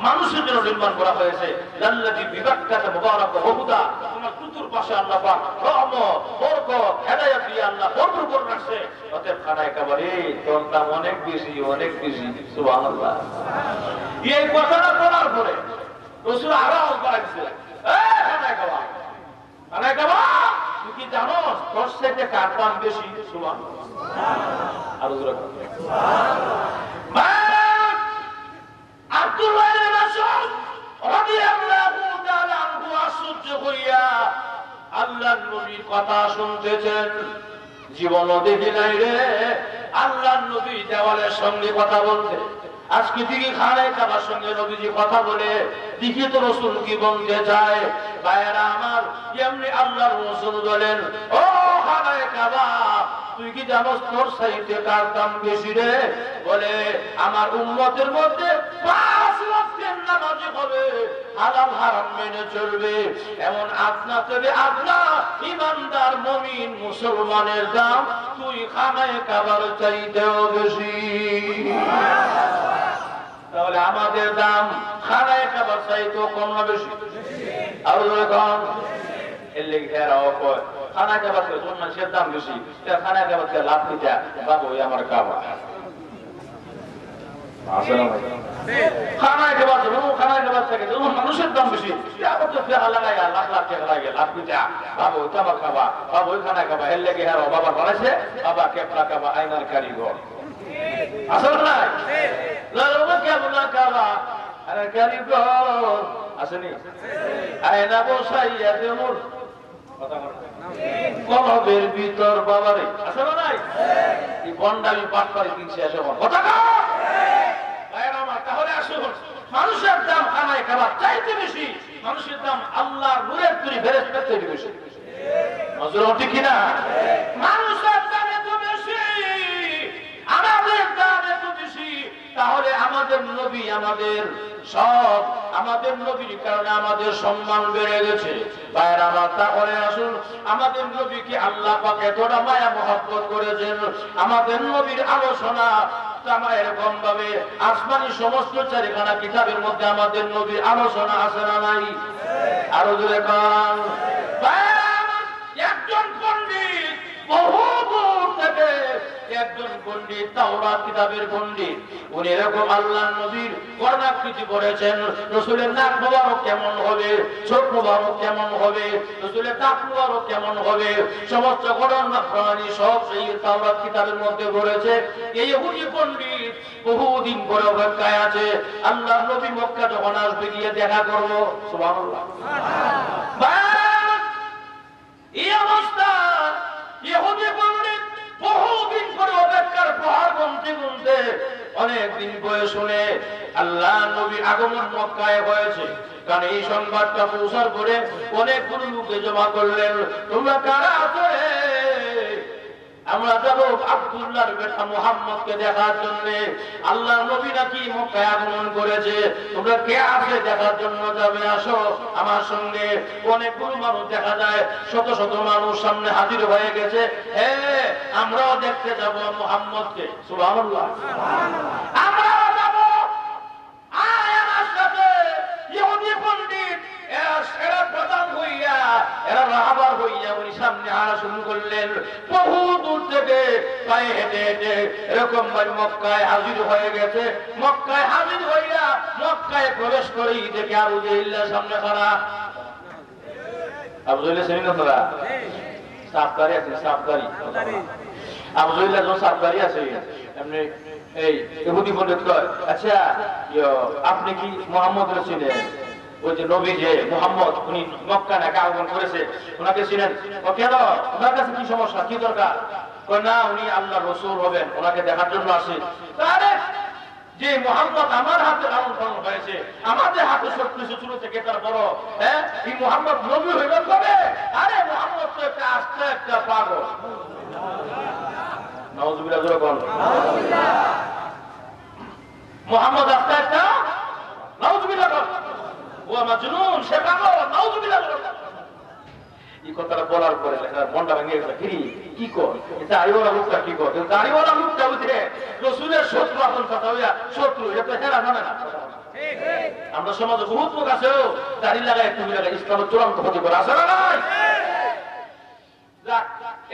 Speaker 1: মানুষের জন্য নির্মাণ করা হয়েছে। লাল্লাযী বিবাক্কাতা মুবারাকা হুদা, তোমার চতুর্পাশে আল্লাহ পাক রহমত, বরকত, হেদায়েত দিয়ে আল্লাহ ভরপুর করে রাখছে। অতএব খানায় কাবারে তোর দাম অনেক বেশি, অনেক বেশি। সুবহানাল্লাহ। এই কথাটা বলার পরে রাসূল আরো বলেছে, এই খানায় কাবা, খানায় কাবা, তুই কি জানো তোর সাথে কার দাম বেশি? সুবহানাল্লাহ। আরো জোরে সুবহানাল্লাহ। আব্দুল্লাহ ইবনে মাসউদ রাদিয়াল্লাহু তাআলা আনহু আশ্চর্য হইয়া আল্লাহর নবীর কথা শুনতেছেন। জীবনও দেখি নাই রে আল্লাহর নবী দেওয়ালের সঙ্গে কথা বলতে। আজকে দিকে খানায় কাবার সঙ্গে নবীজি কথা বলে দেখি তো রাসূল কি বলতে চায়। ভাইয়েরা আমার, এমনি আল্লাহর রাসূল বলেন, ও খানায় কাবা, তুই কি জানোস তোর চাইতে কার দাম বেশি রে? বলে, আমার উম্মতের মধ্যে 5 ওয়াক্তের নামাজি হবে, হালাল হারাম মেনে চলবে, এমন আপনা তবে আপনা ইমানদার মুমিন মুসলমানের দাম তুই খানায় কাবার চাইতেও বেশি। তাহলে আমাদের দাম খানায় কাবার চাইতেও কম না বেশি? আরো কম। এর লেগে হেরাও কয় খানায় কাবার থেকে কোন মানুষের দাম বেশি, খানায় কাবার থেকে লাভ দিতে বাবু আমার কাবা খানায় কাবার থেকে, খানায় কাবার থেকে মানুষের দাম বেশি, লাখ লাখ টাকা লাগে লাভ দিতে বাবু আমার খাবা, বাবু ওই খানায় খাবা। এর লেগে হেরাও বাবা বানাইছে বাবা কেপলা কাবা আইনার কারিগর। আসল নাই কেপলা কাবা আইনার কারিগর আসেনি, আয়না বসাইয়া দেমুর কলবের ভিতর বাবারে আছে না নাই? এই বন্ডামি পাঠ করে কিনছে এসে কথা তাহলে আসুন, মানুষের দাম খানায় খাবার চাইতে বেশি, মানুষের দাম আল্লাহ নূরের তৈরি ফেরেশতার চাইতে বেশি। নজর ঠিক কিনা? মানুষের দাম এত বেশি, আমাদের দাম এত বেশি, তাহলে আমাদের নবী আমাদের সব, আমাদের নবীর কারণে আমাদের সম্মান বেড়ে গেছে। ভাইরা আমার, তাহলে আসুন আমাদের নবীকে আল্লাহ পাক এতটা মায়া মহব্বত করেছেন। আমাদের নবীর আলোচনা এরকম ভাবে আসমানি সমস্ত 4খানা কিতাবের মধ্যে আমাদের নবীর আলোচনা আছে না নাই? আরো জোরে কান। একজন পণ্ডিত বহু দূর থেকে, একজন পণ্ডিত তাওরাত কিতাবের পণ্ডিত, উনি এরকম আল্লাহর নবীর বর্ণাকৃতি করেছেন। রাসূলের নাক মোবারক কেমন হবে, চোখ মোবারক কেমন হবে, রাসূলের দাঁত মোবারক কেমন হবে, সমস্ত ঘটনা প্রণালী সব সেই তাওরাত কিতাবের মধ্যে রয়েছে। এই ইহুদি পণ্ডিত বহুদিন পরে অপেক্ষায় আছে আল্লাহর নবী মক্কা যখন আসবে গিয়ে দেখা করব। সুবহানাল্লাহ। এই অবস্থা ইহুদি পণ্ডিত বহুদিন পরে অপেক্ষার প্রহার গুনতে গুনতে অনেকদিন বয়স শুনে আল্লাহ নবী আগমন মক্কায় হয়েছে। কারণ এই সংবাদটা পৌঁছার পরে অনেকগুলো লোকে জমা করলেন, তোমরা কারা আছো? আমরা যাব আব্দুল্লাহর বেটা মুহাম্মদকে দেখার জন্য। আল্লাহ নবী নাকি মক্কায় আগমন করেছে, তোমরা কে আছে দেখার জন্য যাবে? আসো আমার সঙ্গে। অনেকগুলো মানুষ দেখা যায়, শত শত মানুষ সামনে হাজির হয়ে গেছে। হ্যাঁ, আমরাও দেখতে যাব মুহাম্মদকে। সুবহানাল্লাহ। আমরাও যাব। আয় আমার সাথে। ইহুদি পণ্ডিত এরা প্রধান হইয়া, এরা রাহাবার হইয়া উনি সামনে হাঁটা শুরু করলেন। বহু দূর থেকে পায়ে হেঁটে হেঁটে এরকম ভাবে মক্কায় হাজির হয়ে গেছে। মক্কায় হাজির হইয়া মক্কায় প্রবেশ করেই দেখে আবু জাহেলের সামনে খাড়া। আবু জাহেল চিনি না তোরা? সাফদারি আছে, সাফদারি। আবু জাহেল যখন সাফদারি আছে এমনি এই ইহুদি পণ্ডিত কয়, আচ্ছা আপনি কি মুহাম্মদ চিনেন? ওই যে নবী যে মুহাম্মদ, উনি মক্কা নাকি আগমন করেছে, ওনাকে চিনেন? কেন, ওনার কাছে কি সমস্যা, কি দরকার? না, উনি আল্লাহর রাসূল হবেন, ওনাকে দেখার জন্য আসে। আরে যে মুহাম্মদ আমার হাতে লালন পালন হয়েছে, আমাদের হাতে সবকিছু ছোট থেকে তার বড়, হ্যাঁ, এই মুহাম্মদ নবী হইল কবে? আরে মুহাম্মদ তো একটা আস্তে একটা পাগল। নাউযুবিল্লাহ জোরে বল। মুহাম্মদ আস্তে একটা, নাউযুবিল্লাহ বল। ও মাজনুন, সে পাগল। নাউযুবিল্লাহ। এই কথাটা বলার পরে মনটা ভেঙে গেছে, কি কর দাড়িওয়ালা লোকটা কি কর, দাড়িওয়ালা লোকটা বুঝে রসুলের শত্রু আপন কথা হইয়া শত্রু, এটা তো হেরা জানে না। আমরা সমাজে বহুত লোক আছে দাড়ি লাগায় টুপি লাগায় ইসলামের চূড়ান্ত ক্ষতি করে, আছে না নাই?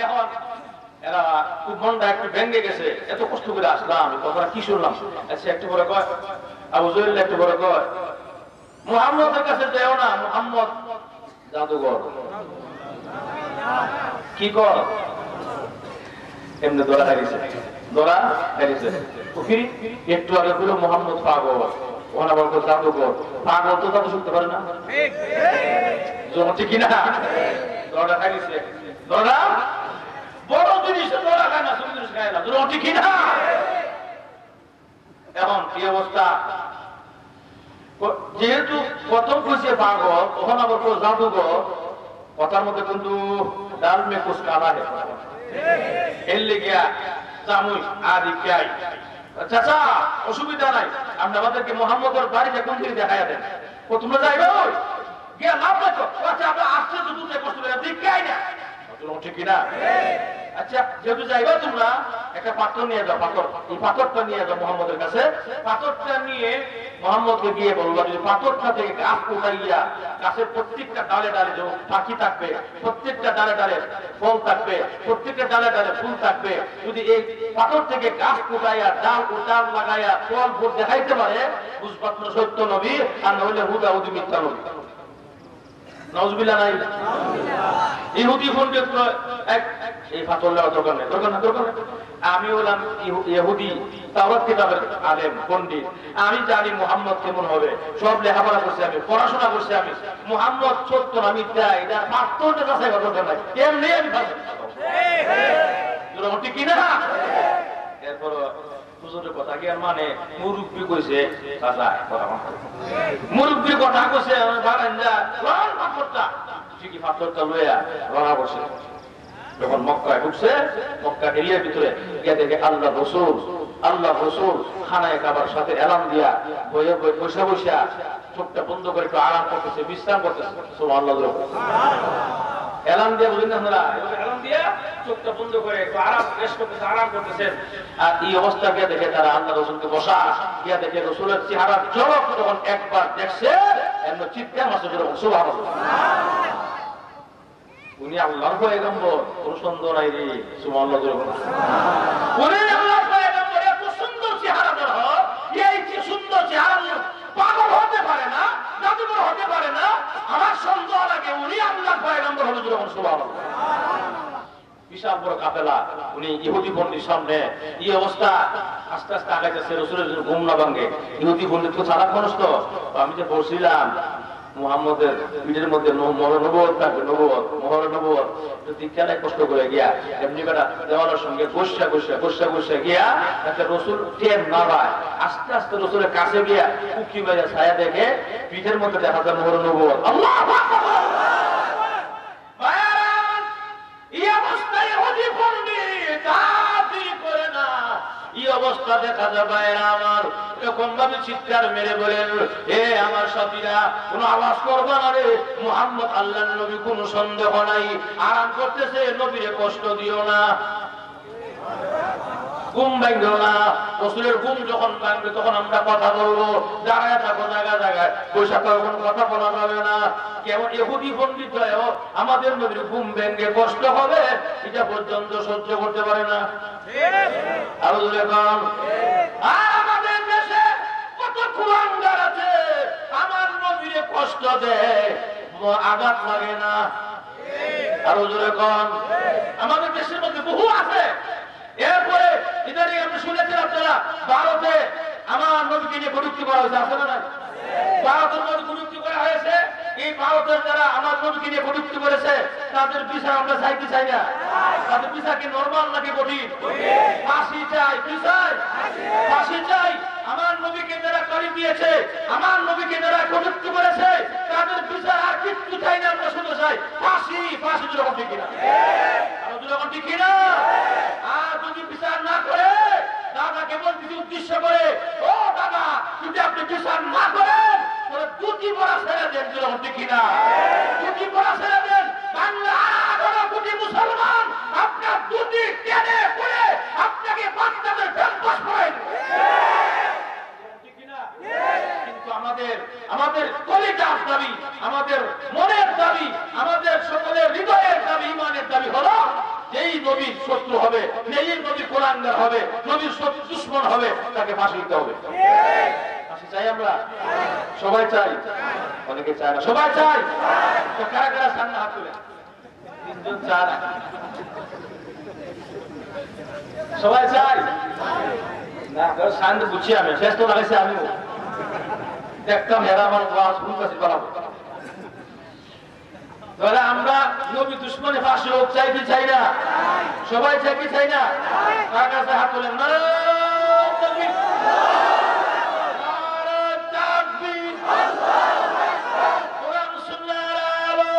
Speaker 1: এখন এরা খুব মনটা একটু ভেঙে গেছে, এত কষ্ট করে আসলাম, কথাটা কি শুনলাম। আচ্ছা একটু বড় কয় আবু জহিল, একটু বড় কয় মুহাম্মদের কাছে যেও না, মুহাম্মদ জাদুঘর কি কর, এমনি ধরা হারিয়েছে, ধরা হারিয়েছে। একটু আগে বলল মুহাম্মদ পাগল, ওখানে বলতো জাদুঘর, পাগল তো জাদু শুনতে পারে না, ঠিক কিনা? ধরা হারিয়েছে, ধরা বড় জিনিস ধরা খায় না, ছোট জিনিস খায় না, ঠিক কিনা? এখন কি অবস্থা, যেহেতু প্রথম খুঁজে পাগল, তখন আবার জাদুঘর, কথার মধ্যে কিন্তু ডাল মে কুছ কালা হে, এর লেগিয়া চামুই আদি খাই। চাচা অসুবিধা নাই, আপনি আমাদেরকে মুহাম্মদের বাড়িতে কোন দিকে দেখাইয়া দেন, তোমরা যাইবে গিয়া লাভ নাই তো, আচ্ছা আমরা আসছে তো দূরে কষ্ট করে দেখাই না, ঠিক কিনা? আচ্ছা যেহেতু যাইবা তোমরা একটা পাথর নিয়ে যাও, পাথর, এই পাথরটা নিয়ে যাও মুহাম্মদের কাছে, পাথরটা নিয়ে মুহাম্মদকে গিয়ে বলবা যদি পাথরটা থেকে গাছ উঠাইয়া গাছের প্রত্যেকটা ডালে ডালে যে পাখি থাকবে, প্রত্যেকটা ডালে ডালে ফল থাকবে, প্রত্যেকটা ডালে ডালে ফুল থাকবে, যদি এই পাথর থেকে গাছ উঠাইয়া ডাল উঠাল লাগাইয়া ফল ফুল দেখাইতে পারে, বুঝবা তোমরা সত্য নবী, আর নইলে হুদা হুদি মিথ্যা নবী। নাউজুবিল্লাহ নাই? ইহুদি পণ্ডিত এই পাথর নেওয়ার দরকার নেই, দরকার না, দরকার নেই। আমি হলাম ইহুদি, তাওরাত কিতাবের আলেম পণ্ডিত, আমি জানি মুহাম্মদ কেমন হবে, সব লেখাপড়া করছি আমি, পড়াশোনা করছি আমি, মুহাম্মদ সত্য না মিথ্যা এটা পাথরটা কাছে দরকার নাই, এমনি আমি ঠিক কিনা? এরপর হুজুরের কথা কি আর মানে, মুরব্বি কইছে চাচা মুরব্বির কথা কইছে পাথরটা, ঠিকই পাথরটা লইয়া রওনা করছে। যখন মক্কায় ঢুকছে, মক্কা এরিয়ার ভিতরে গিয়ে দেখে আল্লাহ রসুল খানায় কাবার সাথে এলান দিয়া বসে বসে চোখটা বন্ধ করে একটু আরাম করতেছে, বিশ্রাম করতেছে। সুবহানাল্লাহ, এলান দিয়ে বুঝলেন আপনারা, এলান দিয়া চোখটা বন্ধ করে একটু আরাম রেস্ট করতেছে, আরাম করতেছেন। আর এই অবস্থা গিয়ে দেখে তারা আল্লাহ রসুলকে বসা, গিয়া দেখে রসুলের চেহারা ঝলক যখন একবার দেখছে, এমন চিৎকার মাসে সুবহানাল্লাহ, উনি আল্লাহর পয়গম্বর, কোন সন্দেহ নাই রে। সুবহানাল্লাহ, উনি আল্লাহর পয়গম্বর, এত সুন্দর চেহারা ধর, এই যে সুন্দর চেহারা পাগল হতে পারে না, জাদুঘর হতে পারে না, আমার সন্দেহ লাগে উনি আল্লাহর পয়গম্বর হলো। যখন সুবহানাল্লাহ, বিশাল বড় কাফেলা, উনি ইহুদি পণ্ডিত সামনে, এই অবস্থা আস্তে আস্তে আগাইতেছে, রসুলের জন্য ঘুম না ভাঙে। ইহুদি পণ্ডিত তো চালাক মানুষ, তো আমি যে বলছিলাম মুহাম্মদের পিঠের মধ্যে নবুয়ত থাকবে, মোহর নবুয়ত, দীক্ষাটাই কষ্ট করে গিয়া এমনি বেটা দেওয়ালের সঙ্গে গোসা গিয়া একটা রসুল টেম না পায়, আস্তে আস্তে রসুলের কাছে গিয়া উকি মেরে ছায়া দেখে পিঠের মধ্যে দেখা যায় মোহর নবুয়ত। আল্লাহু আকবার! এই অবস্থায় ইহুদি পণ্ডিত দাবি করে না, এই অবস্থা দেখা যাবে আমার, এরকম ভাবে চিৎকার মেরে বলেন, হে আমার সাথীরা, কোন আওয়াজ করবা না রে, মুহাম্মদ আল্লাহর নবী, কোন সন্দেহ নাই, আরাম করতেছে, নবীরে কষ্ট দিও না, ঘুম ভাঙবে না। রসুলের ঘুম যখন ভাঙবে তখন আমরা কথা বলবো, দাঁড়ায় থাকো জায়গায়, পয়সা তো কোনো কথা বলা যাবে না। কেমন ইহুদি পণ্ডিত হয়েও আমাদের নবীর ঘুম ভেঙে কষ্ট হবে, এটা পর্যন্ত সহ্য করতে পারে না। আরো জোরে বল। আর আমাদের দেশে কত কুলাঙ্গার আছে, আমার নবীরে কষ্ট দেয়, আঘাত লাগে না। আরো জোরে বল। আমাদের দেশের মধ্যে বহু আছে। এরপরে ইদানিং আমরা শুনেছেন আপনারা, ভারতে আমার নবীকে নিয়ে কটূক্তি করা হয়েছে, আছে না? ভারতের মধ্যে কটূক্তি করা হয়েছে। এই ভারতের যারা আমার নবীকে নিয়ে কটূক্তি করেছে, তাদের বিচার আমরা চাইতে চাই না। তাদের বিচার কি নরমাল নাকি কঠিন? ফাঁসি চাই, কি চাই? ফাঁসি চাই। আমার নবীকে যারা গালি দিয়েছে, আমার নবীকে যারা কটূক্তি করেছে, তাদের বিচার আর কিচ্ছু চাই না, আমরা শুধু চাই ফাঁসি। ফাঁসি যখন ঠিক কিনা, যখন ঠিক কিনা। আর যদি বিচার না করে, দাদা কেবল কিছু উদ্দেশ্য করে, ও দাদা যদি আপনি বিচার না করেন, দুটি পড়া ছেড়ে দেন, যখন ঠিক কিনা, দুটি পড়া ছেড়ে দেন, বাংলা আমাদের আমাদের কলিজার দাবি, আমাদের মনের দাবি, আমাদের সকলের হৃদয়ের দাবি, ইমানের দাবি হলো যেই নবীর শত্রু হবে, যেই নবী কোরআনগার হবে, নবীর শত্রু দুশমন হবে, তাকে ফাঁসি দিতে হবে। ফাঁসি চাই আমরা? সবাই চাই? অনেকে চায় না। সবাই চাই? তো কারা কারা চান না হাত তুলে? তিনজন চায় না। সবাই চাই না? শান্ত বুঝছি আমি, শেষ তো লাগাইছি আমিও দেখতাম হেরা আমার ওয়াজ ভুল কাছে বানাবো। তাহলে আমরা নবী দুশমনে ফাঁসি হোক চাইতে চাই না? সবাই চাই কি চাই না? কার কাছে হাত তোলেন? নারায়ে তাকবীর, নারায়ে তাকবীর, কোরআন সুন্নাহর আলো,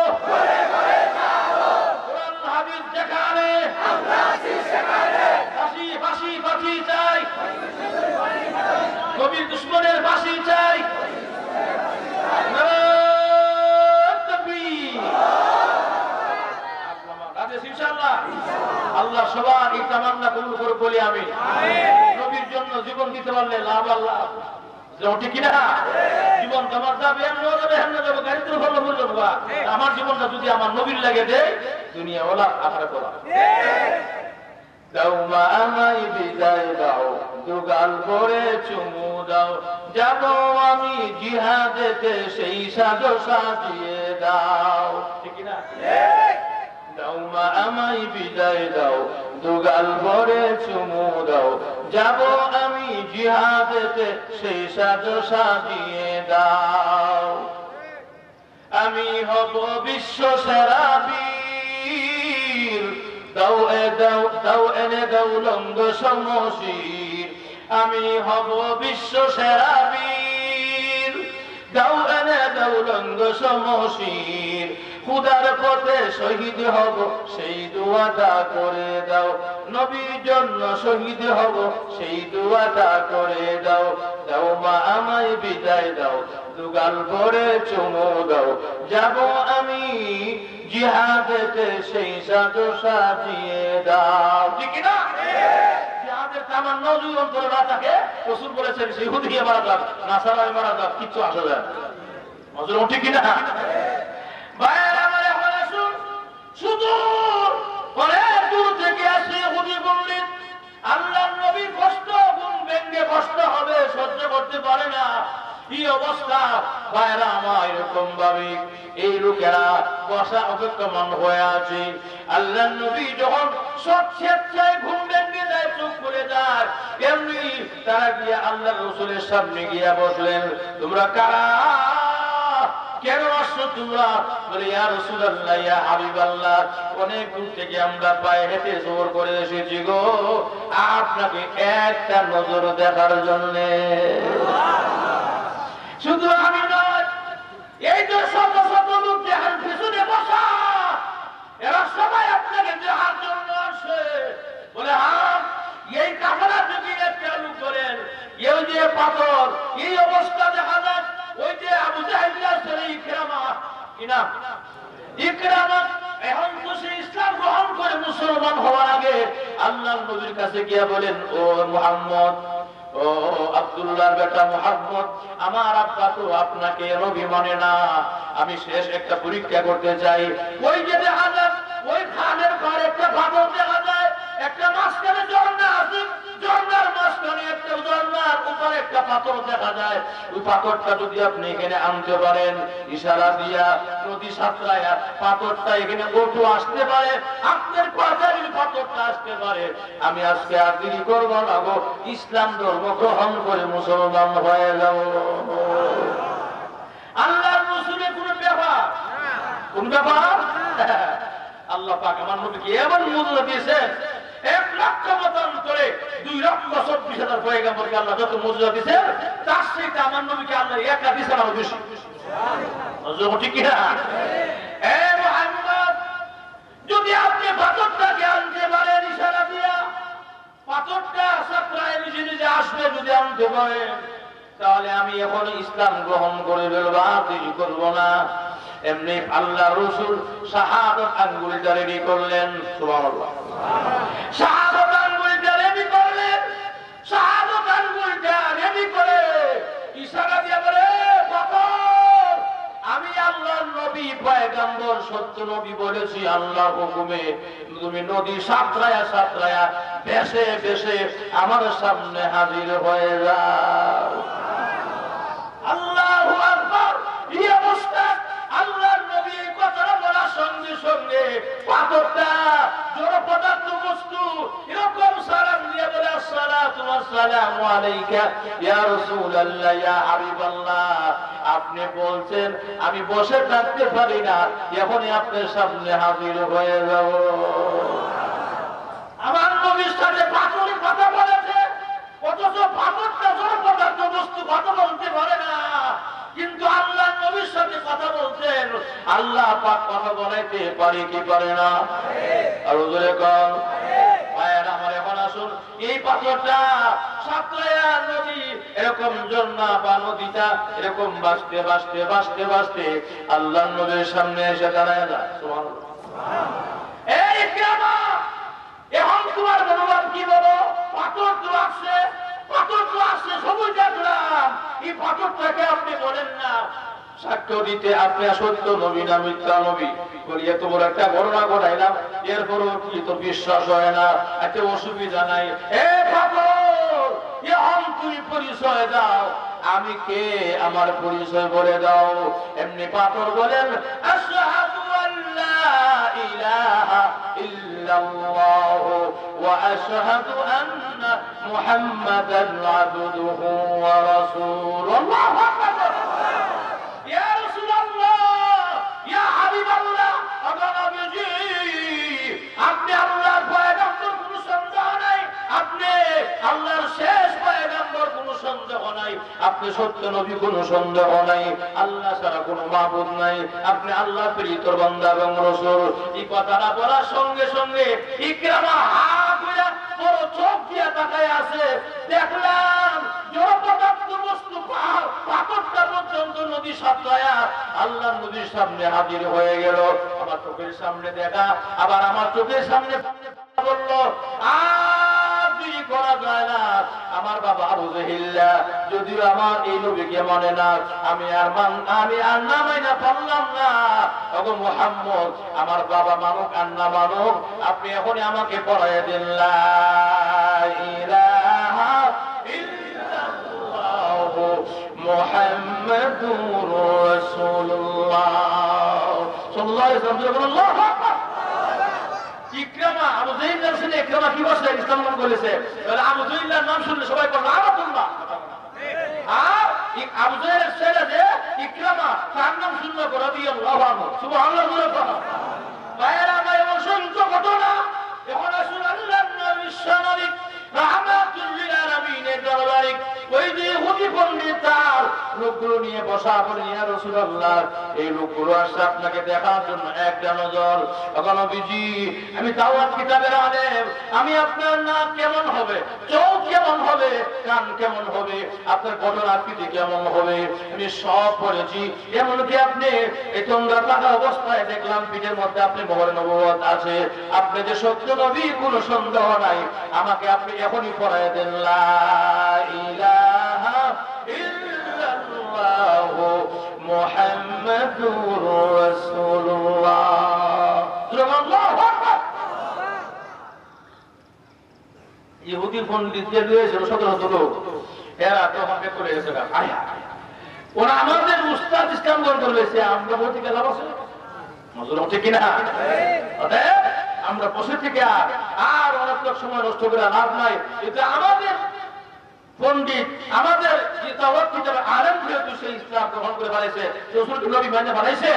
Speaker 1: কোরআন হাদিস যেখানে আমরা আছি সেখানে ফাঁসি ফাঁসি ফাঁসি চাই, নবীর দুশমনের ফাঁসি চাই। আল্লাহ সবার এই তামান্না কবুল করে বলি আমি। নবীর জন্য জীবন দিতে পারলে লাভ আল্লাহ, ঠিক কিনা? জীবন তোমার যাবে, যাবো গাড়িতে ভালো বললাম, আমার জীবনটা যদি আমার নবীর লাগে দেয়, দুনিয়া ওলা আখারাত ওলা। দাও মা আমায় বিদায় দাও, দুগাল ভরে চুমু দাও, যাব আমি জিহাদেতে সেই সাজো সাজিয়ে দাও, ঠিক কিনা? দাও মা আমায় বিদায় দাও, দুগাল ভরে চুমু দাও, যাব আমি জিহাদেতে সেই সাজো সাজিয়ে দাও। আমি হব বিশ্ব সেরা বীর, দাও এ দাও, দাও এনে দাও লঙ্গ সমশির। আমি হব বিশ্ব সেরা বীর, দাও এনে দাও লঙ্গ সমশির। খুদার পথে শহীদ হব সেই দুয়াটা করে দাও, নবীর জন্য শহীদ হব সেই দুয়াটা করে দাও। দাও মা আমায় বিদায় দাও, দুগাল ভরে চুমু দাও, যাব আমি জিহাদেতে সেই সাজো সাজিয়ে দাও, ঠিক না? জিহাদের তামান্না যদি অন্তরে না থাকে, রাসূল বলেছেন ইহুদি দিয়ে মারা যাক, নাসারায় মারা যাক, কিচ্ছু আসে যায় না। মজলুম, ঠিক কিনা? ভাইয়েরা আমার এখন আসুন, সুদূর অনেক দূর থেকে আসে ইহুদি বললেন আল্লাহর নবী কষ্ট গুণ ব্যঙ্গে কষ্ট হবে, সহ্য করতে পারে না। এই অবস্থা ভাইয়েরা আমার এরকম ভাবে এই লোকেরা বসা অপেক্ষমান হয়ে আছে। আল্লাহর নবী যখন স্বেচ্ছায় ঘুম ভেঙে যায়, চোখ খুলে যায়, এমনি তারা গিয়ে আল্লাহর রাসূলের সামনে গিয়ে বসলেন। তোমরা কারা? কেন আসছো তোমরা? বলে ইয়া রাসূলুল্লাহ, ইয়া হাবিবাল্লাহ, অনেক দূর থেকে আমরা পায়ে হেঁটে জোর করে এসেছি গো আপনাকে একটা নজর দেখার জন্য। শুধু আমি নয়, এই যে শত শত লোক দেখার পিছনে বসা, এরা সবাই আপনাকে দেখার জন্য আসে। বলে হ্যাঁ, এই কাফেলা যদি চালু করেন, এই যে পাথর, এই অবস্থা দেখা যায়। ওই যে আবু জাহেল আছে, ইকরামা, কি নাম? ইকরামা এখন তো সে ইসলাম গ্রহণ করে মুসলমান হওয়ার আগে আল্লাহর নবীর কাছে গিয়ে বলেন, ও মুহাম্মদ, ও আব্দুল্লাহর বেটা মুহাম্মদ, আমার আব্বা তো আপনাকে নবী মানে না, আমি শেষ একটা পরীক্ষা করতে চাই। ওই যে দেখা যায় ওই খানের ঘরে একটা পাথর দেখা যায়, একটা মাঝখানে ঝর্ণা আছে, ঝর্ণার মাঝখানে একটা ঝর্ণার উপরে একটা পাথর দেখা যায়। ওই পাথরটা যদি আপনি এখানে আনতে পারেন, ইশারা দিয়া নদী সাঁতরায়া পাথরটা এখানে ওঠু আসতে পারে, আপনার পাথরের পাথরটা আসতে পারে, আমি আজকে আর দেরি করবো না গো, ইসলাম ধর্ম গ্রহণ করে মুসলমান হয়ে যাব। আল্লাহর রাসূলের কোন ব্যাপার, কোন ব্যাপার? আল্লাহ পাক আমার নবীকে এমন মুজিজা দিয়েছেন, 1 লক্ষ বছর ধরে 2 লক্ষ 24,000 পয়গম্বরকে আল্লাহ যত মুজিজা দিয়েছেন, তার সাথে আমার নবীকে আল্লাহ একা দিয়েছেন আরো বেশি। সুবহানাল্লাহ, ঠিক কি না? এ মুহাম্মদ, যদি আপনি পাথরটাকে আনতে পারেন ইশারা দিয়া, পাথরটা সাতরায় নিজে নিজে আসবে, যদি আনতে পারেন, তাহলে আমি এখন ইসলাম গ্রহণ করে ফেলবো, দেরি করবো না। এমনি আল্লাহ রাসূল শাহাদাত আঙ্গুলটা রেডি করলেন। সুবহানাল্লাহ, শাহাদাত আঙ্গুলটা রেডি করলেন। শাহাদাত আঙ্গুলটা রেডি করে ইশারা দিয়ে বলে, সত্য নবী বলেছি আল্লাহর হুকুমে তুমি নদী সাঁতরায়া সাঁতরায়া ভেসে ভেসে আমার সামনে হাজির হয়ে যাও। আল্লাহু আকবার। এই অবস্থা আল্লাহর নবী এই কথাটা বলার সঙ্গে সঙ্গে পাথরটা জড় পদার্থ বস্তু এরকম সালাম দিয়ে বলে আসসালাতু ওয়াসসালামু আলাইকা ইয়া রাসূলুল্লাহ ইয়া হাবিবাল্লাহ। আপনি বলছেন আমি বসে থাকতে পারি না, এখনই আপনার সামনে হাজির হয়ে যাব। আমার নবীর সাথে পাথরে কথা বলেছে, অথচ পাথরটা জড় পদার্থ বস্তু কথা বলতে পারে না, কিন্তু আল্লাহ নবীর সাথে কথা বলছেন। আল্লাহ পাক কথা বলাইতে পারে কি পারে না? আর ওজরে কম ভাইয়েরা আমার, এখন আসুন এই পাথরটা সাঁতরায়া নদী এরকম ঝর্ণা বা নদীটা এরকম বাঁচতে বাঁচতে বাঁচতে বাঁচতে আল্লাহ নবীর সামনে এসে দাঁড়ায় যায়। সুবহানাল্লাহ। এই কিয়ামা, এখন তোমার মনোভাব কি বলো? পাথর তো আসছে, পাথর তো আসছে, সবুজ দেখলাম, এই পাথরটাকে আপনি বলেন না সাক্ষ্য দিতে আপনি সত্য নবী না মিথ্যা নবী? বলি এত বড় একটা ঘটনা ঘটাইলাম, এরপরও কি তো বিশ্বাস হয় না? এতে অসুবিধা নাই। এ পাথর, এখন তুই পরিচয় দাও, আমি কে আমার পরিচয় বলে দাও। এমনি পাথর বলেন আশহাদু আল্লা ইলাহা ইল্লাল্লাহ ওয়া আশহাদু আন্না মুহাম্মাদান আবদুহু ওয়া রাসূলুহু। আল্লাহু আকবার। ইয়া রাসূলুল্লাহ, ইয়া হাবিবাল্লাহ, নবীজি আপনি আল্লাহর পয়গম্বর, কোনো সন্দেহ নাই। আপনি আল্লাহর শেষ পয়গম্বর, কোনো সন্দেহ নাই। আপনি সত্য নবী, কোনো সন্দেহ নাই। আল্লাহ ছাড়া কোনো মাবুদ নাই। আপনি আল্লাহর প্রিয় বান্দা এবং রাসূল। এই কথাটা বলার সঙ্গে সঙ্গে ইকরামা হাত হইয়া বড় চোখ দিয়া তাকায় আছে। দেখলাম জড় পদার্থ বস্তু পাথরটা পর্যন্ত নদী সাঁতরায়া আল্লাহর নবীর সামনে হাজির হয়ে গেল। আমার চোখের সামনে দেখা, আবার আমার চোখের সামনে বললো আর দেরি করা যায় না। আমার বাবা আবু জাহিল্লা যদিও আমার এই নবীকে মানে না, আমি আর নামাই না পারলাম না। ওগো মুহাম্মদ, আমার বাবা মানুক আর না মানুক, আপনি এখনই আমাকে পড়াইয়া দিন লা ইলাহা ইল্লাল্লাহ মুহাম্মাদুর রাসূলুল্লাহ সাল্লাল্লাহু আলাইহি ওয়াসাল্লাম। আল্লাহু আকবার। ইকরামা আবু জাহিল্লার সাথে ইকরামা কি বসে ইসলাম গ্রহণ করেছে। আবু জাহিল্লার নাম শুনলে সবাই বলবে আব্দুল্লাহ। আর আবু জাহেলের ছেলে যে ইকরামা, তার নাম শুনলে রাদিয়াল্লাহু আনহু। সুবহানাল্লাহ। ভাইয়েরা ভাই, অসংখ্য ঘটনা। এখন আসুন আল্লাহর নবী সামরিক রাহমাতুল লিল আলামিনের দরবারে ওই যে ইহুদি পণ্ডিত তার লোকগুলো নিয়ে বসা বলে, ইয়া রাসূলুল্লাহ এই লোকগুলো আসছে আপনাকে দেখার জন্য, একটা নজর। তখন নবীজি আমি তাওরাত কিতাবের আলেম, আমি আপনার নাক কেমন হবে, চোখ কেমন হবে, কান কেমন হবে, আপনার ঘটনাকৃতি কেমন হবে আমি সব পড়েছি। এমনকি আপনি এই তোমরা থাকা অবস্থায় দেখলাম পিঠের মধ্যে আপনি মোহর নবুয়ত আছে, আপনি যে সত্য নবী কোনো সন্দেহ নাই। আমাকে আপনি এখনই পড়ায় দেন লা ইলাহা ইল্লাল্লাহ মুহাম্মাদুর রাসূলুল্লাহ। সুবহানাল্লাহু আকবার। ইহুদি পণ্ডিতদের রয়েছে 17 লোক, এরা তখন বের করে গেছে। ওরা আমাদের উস্তাদ ইসলাম গ্রহণ করেছে, আমরা বলতে গেলাম আছে মজুর হচ্ছে কিনা? আমরা বসে থেকে আর অনেক সময় নষ্ট করে লাভ নাই। এটা আমাদের পণ্ডিত, আমাদের যে তাওরাত কিতাবের আলেম যেহেতু সেই ইসলাম গ্রহণ করে বানাইছে, রাসূল নবী মানে বানাইছে,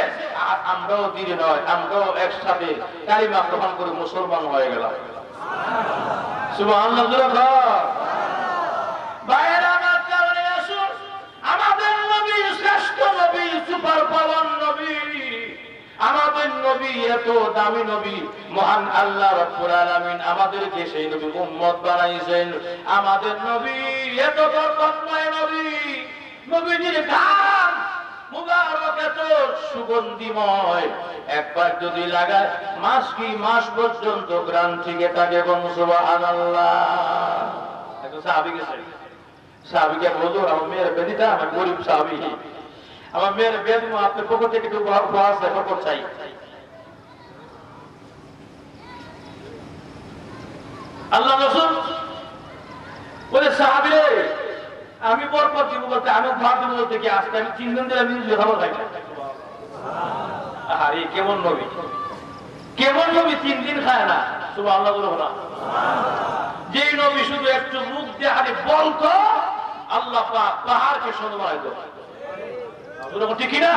Speaker 1: আর আমরাও দিনে নয়, আমরাও একসাথে কালিমা গ্রহণ করে মুসলমান হয়ে গেলাম। সুবহানাল্লাহ। ভাইয়েরা আমার, কারণে আসুন আমাদের নবী শ্রেষ্ঠ নবী, সুপার পাওয়ার নবী, আমাদের নবী এত দামি নবী, মহান আল্লাহ রাব্বুল আলামিন আমাদেরকে সেই নবী উম্মত বানাইছেন। আমাদের নবী এত বরকতময় নবী, নবীজির গান মুবারক এত সুগন্ধিময়, একবার যদি লাগায় মাস কি মাস পর্যন্ত গ্রাম থেকে থাকে। সুবহানাল্লাহ। একজন সাহাবী গেছে, সাহাবীকে বলল আমার মেয়ের বেদিটা, আমার গরিব সাহাবী, আমার মেয়ের বেদ আপনার পক্ষ থেকে একটু চাই। আল্লাহ রাসূল বলে সাহাবীরে আমি বরকত দিব বলতে আমি ভাত দিব বলতে কি আজকে আমি 3 দিন ধরে আমি নিজে খাবার খাই না। আরে কেমন নবী, কেমন নবী 3 দিন খায় না? সুবহানাল্লাহ বলো না। যে নবী শুধু একটু মুখ দিয়ে খালি বলতো আল্লাহ পাক পাহাড়কে সোনা বানাই দিত। বলো ঠিক না?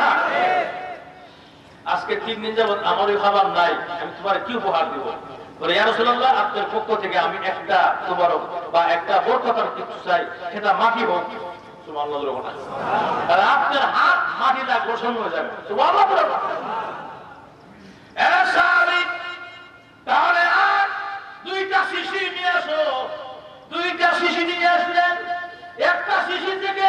Speaker 1: আজকে 3 দিন যাবত আমারই খাবার নাই, আমি তোমার কি উপহার দিব? বলে ইয়া রাসূলুল্লাহ আপনার পক্ষ থেকে আমি একটা তোবারক বা একটা বরকতের কিছু চাই, সেটা মাটি হোক। সুবহানাল্লাহ বলো না। আর আপনার হাত মাটিটা গোসল হয়ে যাবে। সুবহানাল্লাহ বলো না। সাহাবী তাহলে আর 2টা শিশি নিয়ে আসো। 2টা শিশি নিয়ে আসলেন। একটা শিশি থেকে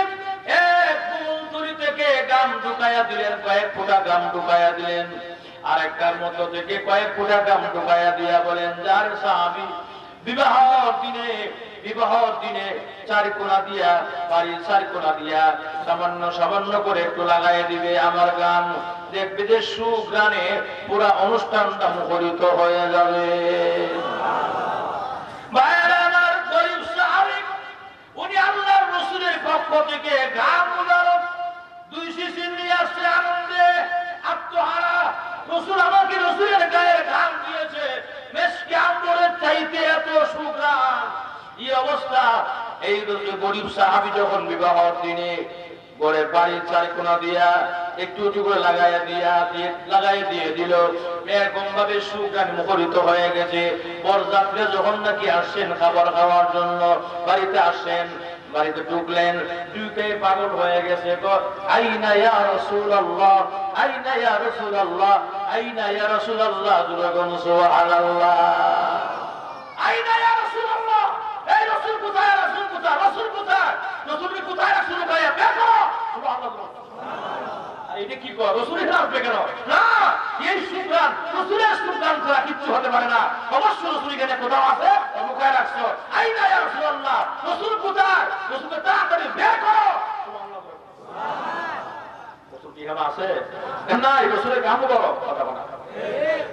Speaker 1: এক ফুলতুরি থেকে গাম ঢুকাইয়া দিলেন, কয়েক ফোঁটা গাম ঢুকাইয়া দিলেন। আর একটার মধ্য থেকে কয়েক ফোঁটা গাম ঢুকাইয়া দিয়া বলেন যার সাহাবী বিবাহর দিনে 4 কোণা দিয়া বাড়ির 4 কোণা দিয়া সামান্য করে একটু লাগাই দিবে আমার গান, দেখবে যে সুগ্রানে পুরা অনুষ্ঠানটা মুখরিত হয়ে যাবে। ভাইরা আমার গরীব সাহাবী উনি আল্লাহর রাসূলের পক্ষ থেকে গাম মুবারক 2 শিশি নিয়ে আসছে আনন্দে আত্মহারা। রাসূল আমাকে রাসূলের গায়ে ঘাম দিয়েছে, মেশকে আম্বরের চাইতে এত সুগ্রাণ। এই অবস্থা এই গরীব সাহাবী যখন বিবাহর দিনে গড়ে বাড়ির 4 কোণা দিয়া একটু একটু করে লাগাই দিয়ে দিল, এরকম ভাবে সুগ্রাণ মুখরিত হয়ে গেছে। বরযাত্রী যখন নাকি আসছেন খাবার খাওয়ার জন্য বাড়িতে আসছেন, বাড়িতে ঢুকলেন, ঢুকে পাগল হয়ে গেছে। আইনা ইয়া রাসূলুল্লাহ, আইনা ইয়া রাসূলুল্লাহ, আইনা ইয়া রাসূলুল্লাহ, সুবহানাল্লাহ। আইনা ইয়া রাসূলুল্লাহ, এই রাসূল কোথায়? রাসূল কোথায়? রাসূল কোথায়? রাসূলকে কোথায়? রাসূল গায়ে বের করো। সুবহানাল্লাহ। আর এটা কি কর? রাসূলের আসবে কেন? না, এই সুগ্রাণ রাসূলের সুগ্রাণ ছাড়া কিচ্ছু হতে পারে না। অবশ্যই রাসূল এখানে কোথাও আছে, লুকায় রাখছো। আইনা ইয়া রাসূলুল্লাহ, রাসূল কোথায়? রাসূলকে তাড়াতাড়ি বের করো। সুবহানাল্লাহ। রাসূল কি এখানে আছে? না, এই রাসূলের কাম বড় কথা বলা।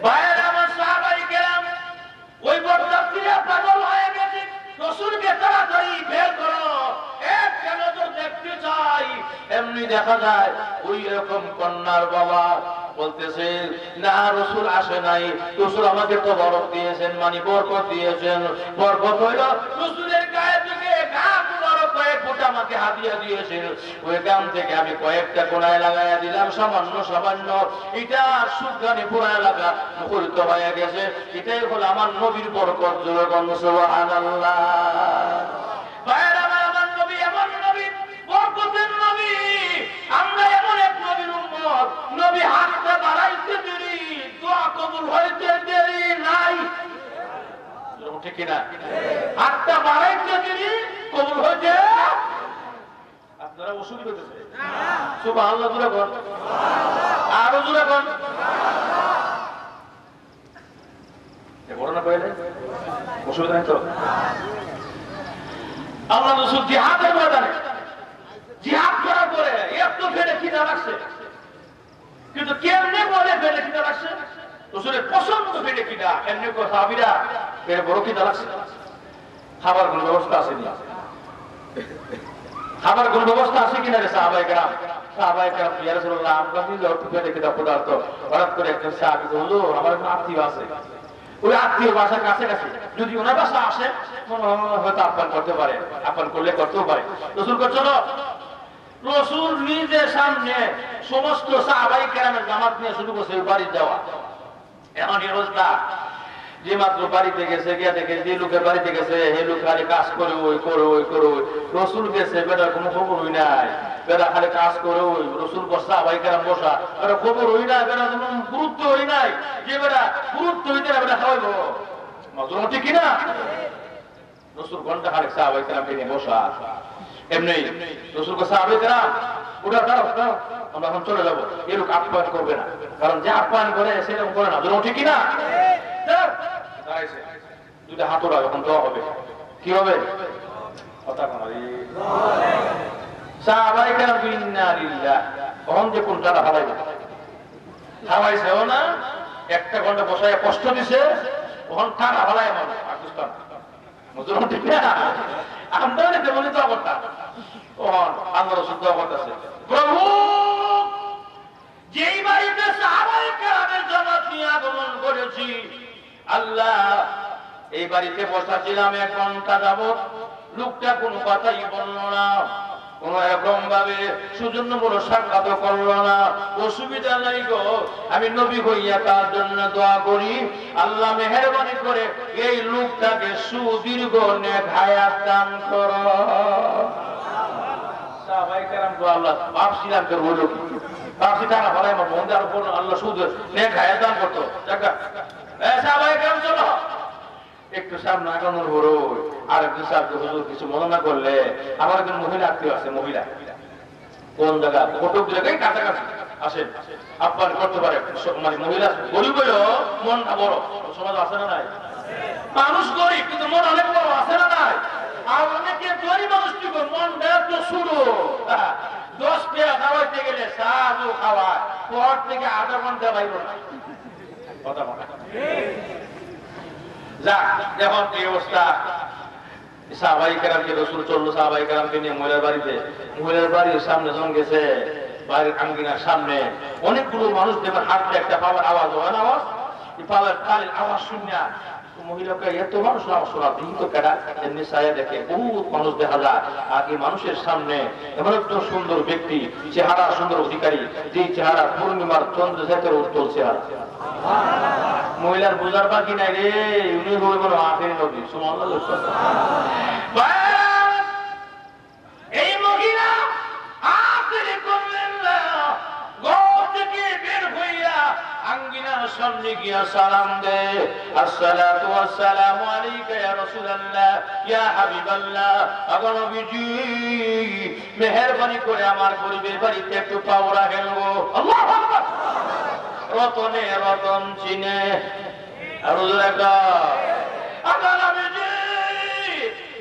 Speaker 1: ভাইরা আমার সাহাবায়ে কেরাম ওই বরযাত্রীরা পাগল হয়ে গেছে, রাসূলকে তাড়াতাড়ি বের করো, একটা নজর দেখতে চাই। এমনি দেখা যায় ওই রকম কন্যার বাবা বলতেছে না রাসূল আসে নাই, রাসূল আমাকে তো বরকত দিয়েছেন, মানে বরকত দিয়েছেন। বরকত হইল রাসূলের গায়ে থেকে ঘাম মুবারক কয়েক ফোঁটা আমাকে হাদিয়া দিয়েছেন, ওই গাম থেকে আমি কয়েকটা কোণায় লাগাইয়া দিলাম সামান্য। এটা সুগ্রাণে পুরা এলাকা মুখরিত হয়ে গেছে। এটাই হলো আমার নবীর বরকত। জোরে বলুন সুবহানাল্লাহ। ভাইরা আমার নবী এমন নবী, বরকতের নবী। আমরা এমন এক নবীর উম্মত, নবী হাতটা বাড়াইতে দেরি, দোয়া কবুল হইতে দেরি নাই। ঠিক কিনা? হাতটা বাড়াইতে দেরি, কবুল হইতে। আপনারা অসুবিধা হইতেছে? সুবহানাল্লাহ জোরে বল, আরো জোরে বল। বড় না কইলে অসুবিধা নাই তো? আল্লাহ রাসূল জিহাদের ময়দানে জিহাদ করার পরে একটু ফেলে খিদা লাগছে, কিন্তু কেমনে বলে ফেলে খিদা লাগছে? রাসূলের পছন্দ ফেলে খিদা। এমনি কো সাহাবীরা ফেলে বড় খিদা লাগছে, খাবার কোন ব্যবস্থা আছে না? খাবার কোন ব্যবস্থা আছে কিনা রে সাহাবায়ে কেরাম? সাহাবায়ে কেরাম ইয়া রাসূলুল্লাহ আমরা নিজে একটু ফেলে খিদা পদার্থ। হঠাৎ করে একটা সাহাবী বলল আমার কোনো আত্মীয় আছে, ওই আত্মীয় বাসার কাছে যদি ওনার বাসা আসে হয়তো আহ্বান করতে পারে, আহ্বান করলে করতেও পারে। রাসূল কো চলো। রাসূল নিজের সামনে সমস্ত সাহাবায়ে কেরামের জামাত নিয়ে শুরু করছে বাড়ি যাওয়া। এমন অবস্থা যে মাত্র বাড়িতে গেছে, গিয়া দেখে যে লোকের বাড়িতে গেছে হে লোক খালি কাজ করে ওই করে ওই করে ওই। রাসূল গেছে বেটার কোনো খবর হই নাই, বেটা খালি কাজ করে ওই। রাসূল বসা সাহাবায়ে কেরাম বসা, বেটা খবর হই নাই, বেটা কোনো গুরুত্ব হই নাই। যে বেটা গুরুত্ব হইতে না বেটা খাওয়াইবো, মাত্র ঠিক কিনা? রাসূল ঘন্টা খানেক সাহাবায়ে কেরামকে নিয়ে বসা। এমনি রাসূল কো সাহাবায়ে কেরাম ওটা দাঁড়াও, আমরা এখন চলে যাবো। এরকম আপ্যায়ন করবে না, কারণ যে আপ্যায়ন করে সেরকম করে না। ঠিক কিনা? দাঁড়াইছে, 2টা হাত ওরা যখন দেওয়া হবে কি হবে? কথা কোন সাহাবায়ে কেরাম ইন্না লিল্লাহ তখন যে কোন টাকা হারাইবে খাওয়াইছেও না, 1 ঘন্টা বসায় কষ্ট দিছে, তখন টাকা হারায় মানুষ পাকিস্তান মুসলমান ঠিক না আমরা তেমনি তো অবস্থা আল্লাহ রাসূল দোয়া করতেছে প্রভু যেই বাড়িতে সাহাবায়ে কেরামের জামাত নিয়ে আগমন করেছি আল্লাহ এই বাড়িতে বসা ছিলাম 1 ঘন্টা যাবত লোকটা কোনো কথাই বলল না কোন এরকম ভাবে সুজন্যমূলক সাক্ষাৎ করলো না অসুবিধা নাই গো আমি নবী হইয়া তার জন্য দোয়া করি আল্লাহ মেহেরবানি করে এই লোকটাকে সুদীর্ঘ নেক হায়াত দান করো সাহাবায়ে কেরাম তো আল্লাহ ভাবছিলাম তো হলো কি ভাবছি টাকা ভরাই আমার বন্ধার উপর আল্লাহ সুদ নেক হায়াত দান করতো দেখা সাহাবায়ে কেরাম চলো একটু সামনে আগানোর বড় আর একজন সাহায্য হুজুর কিছু মনে না করলে আমার একজন মহিলা আত্মীয় আছে মহিলা কোন জায়গা ফটক জায়গায় কাছাকাছি আসেন আপনার করতে পারে মানে মহিলা গরিব হলেও মনটা বড় সমাজ আছে না নাই মানুষ গরিব কিন্তু মন অনেক বড় আছে না নাই আর অনেকে গরিব মানুষ কি মনটা তো শুরু 10 টাকা খাওয়াইতে গেলে চা খাওয়ায় পর থেকে আধা ঘন্টা বাইর কথা বলা যখন এই অবস্থা সাহাবায়ে কেরামকে রাসূল চললো সাহাবায়ে কেরামকে নিয়ে মহিলার বাড়িতে মহিলার বাড়ির সামনে যখন গেছে বাড়ির আঙ্গিনার সামনে অনেকগুলো মানুষ দেখবেন হাঁটতে একটা পাওয়ার আওয়াজ হয় না আওয়াজ এই পাওয়ার তালের আওয়াজ শুনিয়া মহিলাকে এত মানুষ আওয়াজ শোনা দিন তো কেডা এমনি ছায়া দেখে বহুত মানুষ দেখা যায় আর এই মানুষের সামনে এমন একটা সুন্দর ব্যক্তি চেহারা সুন্দর অধিকারী যে চেহারা পূর্ণিমার চন্দ্র জাতের উজ্জ্বল চেহারা মহিলার বোঝার বাকি নাই রে উনি হয়ে বলো আখেরি নবী সুবহানাল্লাহ এই মহিলা আখেরি করলেন না ঘর থেকে বের হইয়া আঙ্গিনার সামনে গিয়া সালাম দে আসসালাতু ওয়াসসালামু আলাইকা ইয়া রাসূলুল্লাহ ইয়া হাবিবাল্লাহ আগো নবীজি মেহেরবানি করে আমার গরিবের বাড়িতে একটু পাও রাখেন গো আল্লাহু আকবার রতনে রতন চিনে আর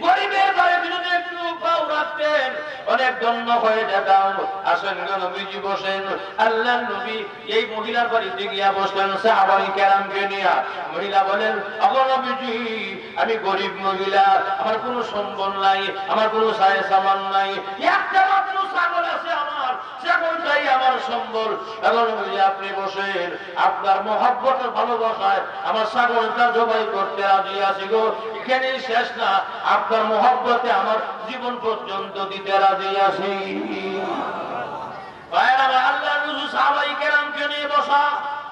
Speaker 1: গরিবের বাড়িতে যদি একটু পাও রাখতেন অনেক ধন্য হয়ে যেতাম আসেন নবীজি বসেন আল্লাহ নবী এই মহিলার বাড়িতে গিয়া বসলেন সাহাবায়ে কেরামকে নিয়ে মহিলা বলেন ওগো নবীজি আমি গরিব মহিলা আমার কোনো সম্বল নাই আমার কোনো সায়ে সামান নাই একটা মাত্র ছাগল আছে আমার ছাগলটাই আমার সম্বল এখন নবীজি আপনি বসেন আপনার মহব্বতের ভালোবাসায় আমার ছাগলটা জবাই করতে রাজি আছি গো এখানেই শেষ না আপনার মহব্বতে আমার জীবন পর্যন্ত দিতে রাজি আছি আল্লাহর রাসূল সাহাবায়ে কেরামকে নিয়ে বসা